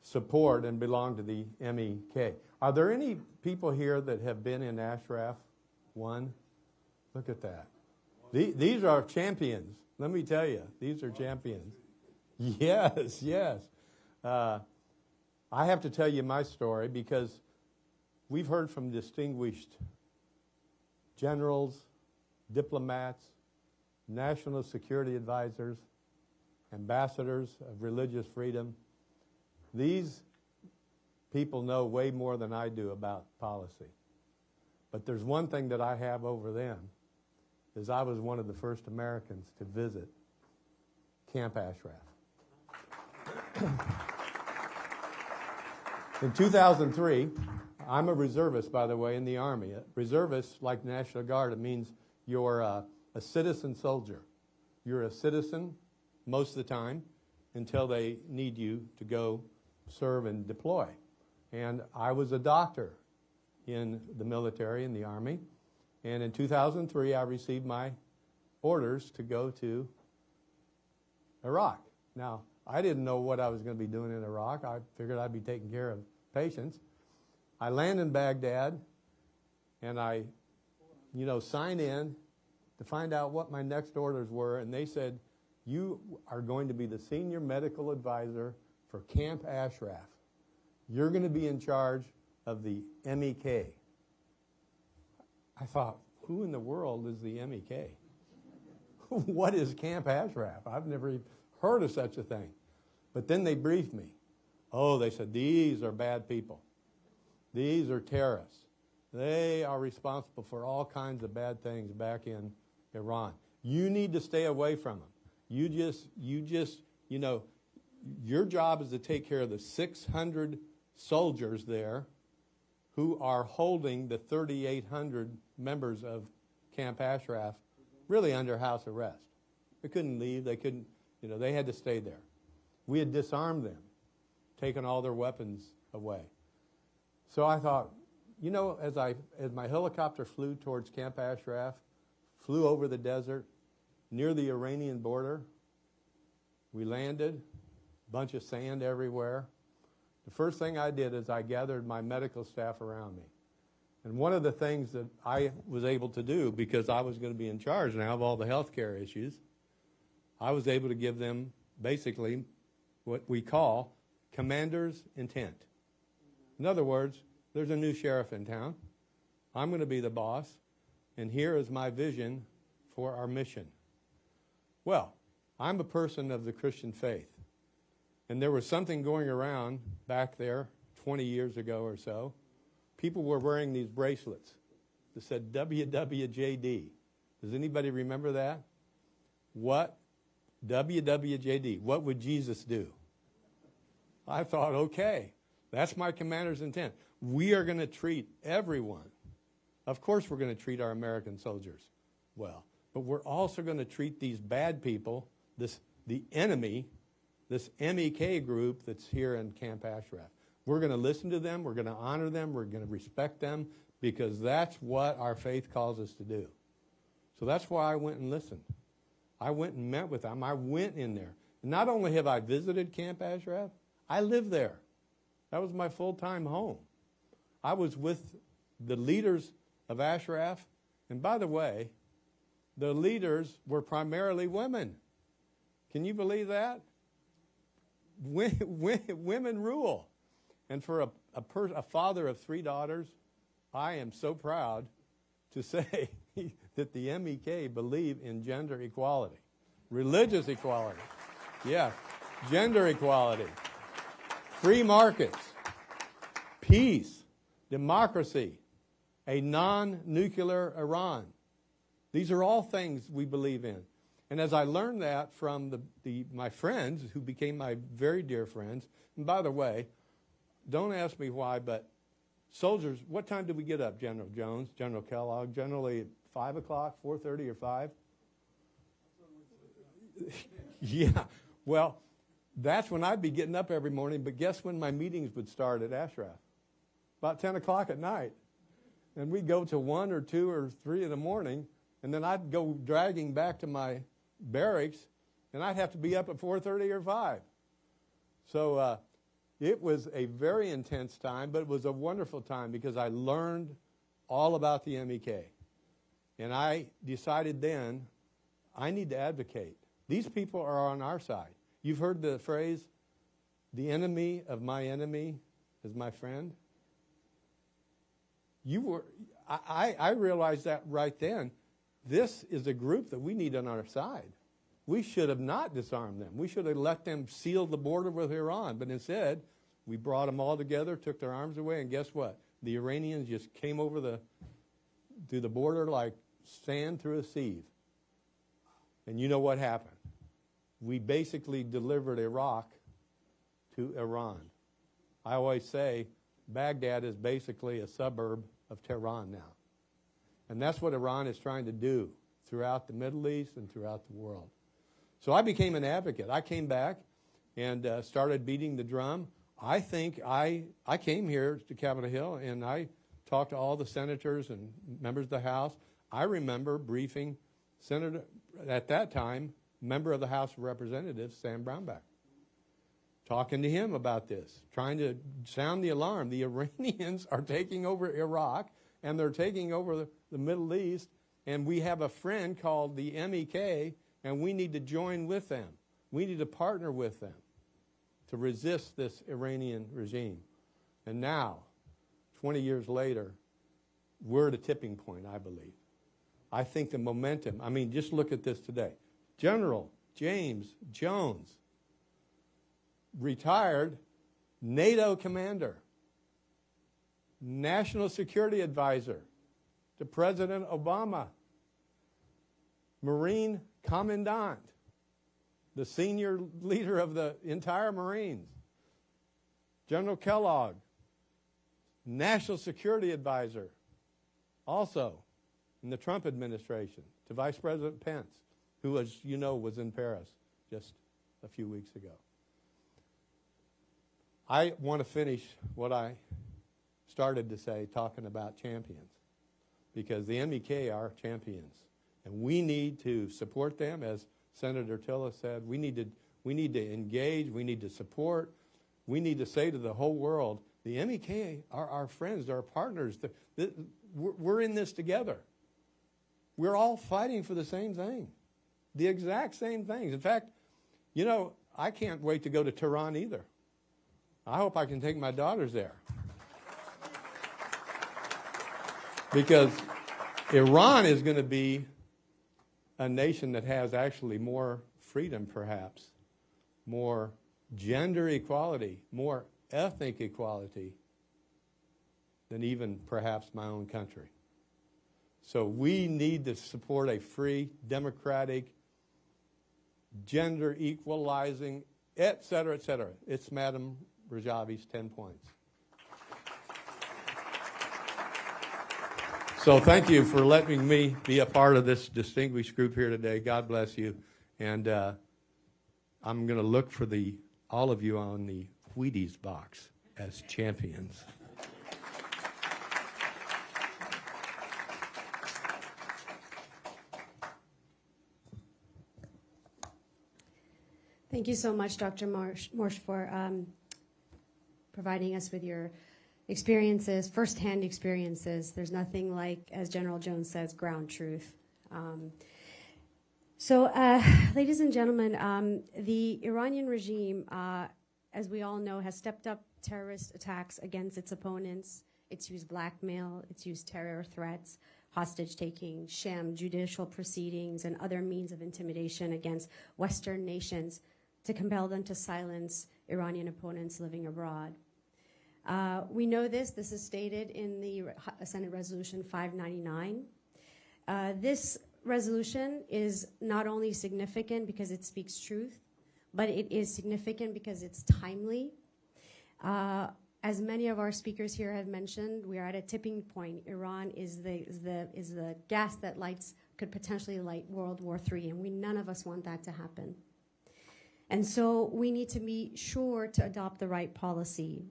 support and belong to the MEK. Are there any people here that have been in Ashraf 1? Look at that. These are champions. Let me tell you, these are champions. Yes, yes. I have to tell you my story because we've heard from distinguished generals, diplomats, national security advisors, ambassadors of religious freedom. These people know way more than I do about policy. But there's one thing that I have over them, is I was one of the first Americans to visit Camp Ashraf. In 2003, I'm a reservist, by the way, in the Army. Reservist, like National Guard, it means you're a citizen soldier. You're a citizen most of the time until they need you to go serve and deploy. And I was a doctor in the military, in the Army. And in 2003, I received my orders to go to Iraq. Now, I didn't know what I was going to be doing in Iraq. I figured I'd be taking care of patients. I land in Baghdad, and I, sign in to find out what my next orders were, and they said, you are going to be the senior medical advisor for Camp Ashraf. You're going to be in charge of the MEK. I thought, who in the world is the MEK? What is Camp Ashraf? I've never even heard of such a thing. But then they briefed me. Oh, they said, these are bad people. These are terrorists. They are responsible for all kinds of bad things back in Iran. You need to stay away from them. You just, your job is to take care of the 600 soldiers there who are holding the 3,800 members of Camp Ashraf really under house arrest. They couldn't leave. They couldn't, they had to stay there. We had disarmed them, taken all their weapons away. So I thought, as my helicopter flew towards Camp Ashraf, flew over the desert, near the Iranian border, we landed, a bunch of sand everywhere. The first thing I did is I gathered my medical staff around me. And one of the things that I was able to do, because I was going to be in charge now of all the healthcare issues, I was able to give them basically what we call commander's intent. In other words, there's a new sheriff in town. I'm going to be the boss, and here is my vision for our mission. Well, I'm a person of the Christian faith, and there was something going around back there 20 years ago or so. People were wearing these bracelets that said WWJD. Does anybody remember that? What? WWJD. What would Jesus do? I thought, okay, that's my commander's intent. We are going to treat everyone. Of course we're going to treat our American soldiers well, but we're also going to treat these bad people, the enemy, this MEK group that's here in Camp Ashraf. We're going to listen to them, we're going to honor them, we're going to respect them, because that's what our faith calls us to do. So that's why I went and listened. I went and met with them. I went in there. And not only have I visited Camp Ashraf, I lived there. That was my full-time home. I was with the leaders of Ashraf. And by the way, the leaders were primarily women. Can you believe that? Women rule. And for a father of 3 daughters, I am so proud to say that the MEK believe in gender equality, religious equality, yeah, gender equality, free markets, peace, democracy, a non-nuclear Iran. These are all things we believe in. And as I learned that from my friends, who became my very dear friends, and by the way, don't ask me why, but soldiers, what time did we get up, General Jones, General Kellogg? Generally at 5 o'clock, 4:30 or 5? Yeah, well, that's when I'd be getting up every morning, but guess when my meetings would start at Ashraf? About 10 o'clock at night. And we'd go to 1 or 2 or 3 in the morning, and then I'd go dragging back to my barracks, and I'd have to be up at 4:30 or 5. So it was a very intense time, but it was a wonderful time because I learned all about the MEK. And I decided then, I need to advocate. These people are on our side. You've heard the phrase, the enemy of my enemy is my friend. I realized that right then. This is a group that we need on our side. We should have not disarmed them. We should have let them seal the border with Iran. But instead, we brought them all together, took their arms away, and guess what? The Iranians just came over through the border like sand through a sieve. And you know what happened? We basically delivered Iraq to Iran. I always say Baghdad is basically a suburb of Tehran now. And that's what Iran is trying to do throughout the Middle East and throughout the world. So I became an advocate. I came back and started beating the drum. I think I came here to Capitol Hill and I talked to all the senators and members of the House. I remember briefing Senator, at that time, member of the House of Representatives, Sam Brownback, talking to him about this, trying to sound the alarm. The Iranians are taking over Iraq, and they're taking over the Middle East, and we have a friend called the MEK, and we need to join with them. We need to partner with them to resist this Iranian regime. And now, 20 years later, we're at a tipping point, I believe. I think the momentum, I mean, just look at this today. General James Jones, retired NATO commander, National Security Advisor to President Obama, Marine Commandant, the senior leader of the entire Marines, General Kellogg, National Security Advisor, also in the Trump administration, to Vice President Pence, who, as you know, was in Paris just a few weeks ago. I want to finish what I started to say, talking about champions, because the MEK are champions, and we need to support them. As Senator Tillis said, we need to engage, we need to support, we need to say to the whole world, the MEK are our friends, they're our partners. We're in this together. We're all fighting for the same thing, the exact same things. In fact, you know, I can't wait to go to Tehran either. I hope I can take my daughters there. Because Iran is going to be a nation that has actually more freedom, perhaps, more gender equality, more ethnic equality than even perhaps my own country. So we need to support a free, democratic, gender equalizing, et cetera, et cetera. It's Madam Rajavi's 10 points. So thank you for letting me be a part of this distinguished group here today. God bless you. And I'm going to look for all of you on the Wheaties box as champions. Thank you so much, Dr. Morsch, for providing us with your experiences, firsthand experiences. There's nothing like, as General Jones says, ground truth. So, ladies and gentlemen, the Iranian regime, as we all know, has stepped up terrorist attacks against its opponents. It's used blackmail, it's used terror threats, hostage-taking, sham judicial proceedings, and other means of intimidation against Western nations to compel them to silence Iranian opponents living abroad. We know this. This is stated in the Senate Resolution 599. This resolution is not only significant because it speaks truth, but it is significant because it's timely. As many of our speakers here have mentioned, we are at a tipping point. Iran is the gas that could potentially light World War III, and none of us want that to happen. And so we need to be sure to adopt the right policy.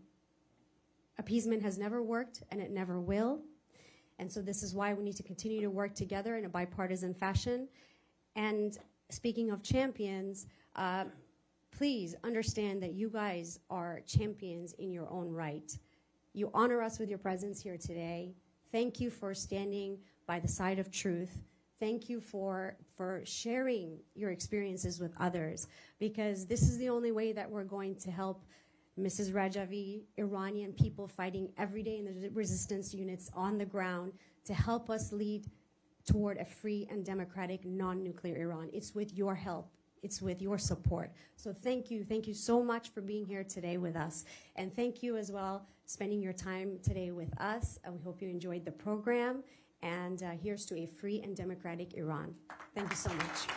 Appeasement has never worked, and it never will. And so this is why we need to continue to work together in a bipartisan fashion. And speaking of champions, please understand that you guys are champions in your own right. You honor us with your presence here today. Thank you for standing by the side of truth. Thank you for sharing your experiences with others, because this is the only way that we're going to help Mrs. Rajavi, Iranian people fighting every day in the resistance units on the ground to help us lead toward a free and democratic non-nuclear Iran. It's with your help. It's with your support. So thank you. Thank you so much for being here today with us. And thank you as well spending your time today with us. We hope you enjoyed the program. And here's to a free and democratic Iran. Thank you so much.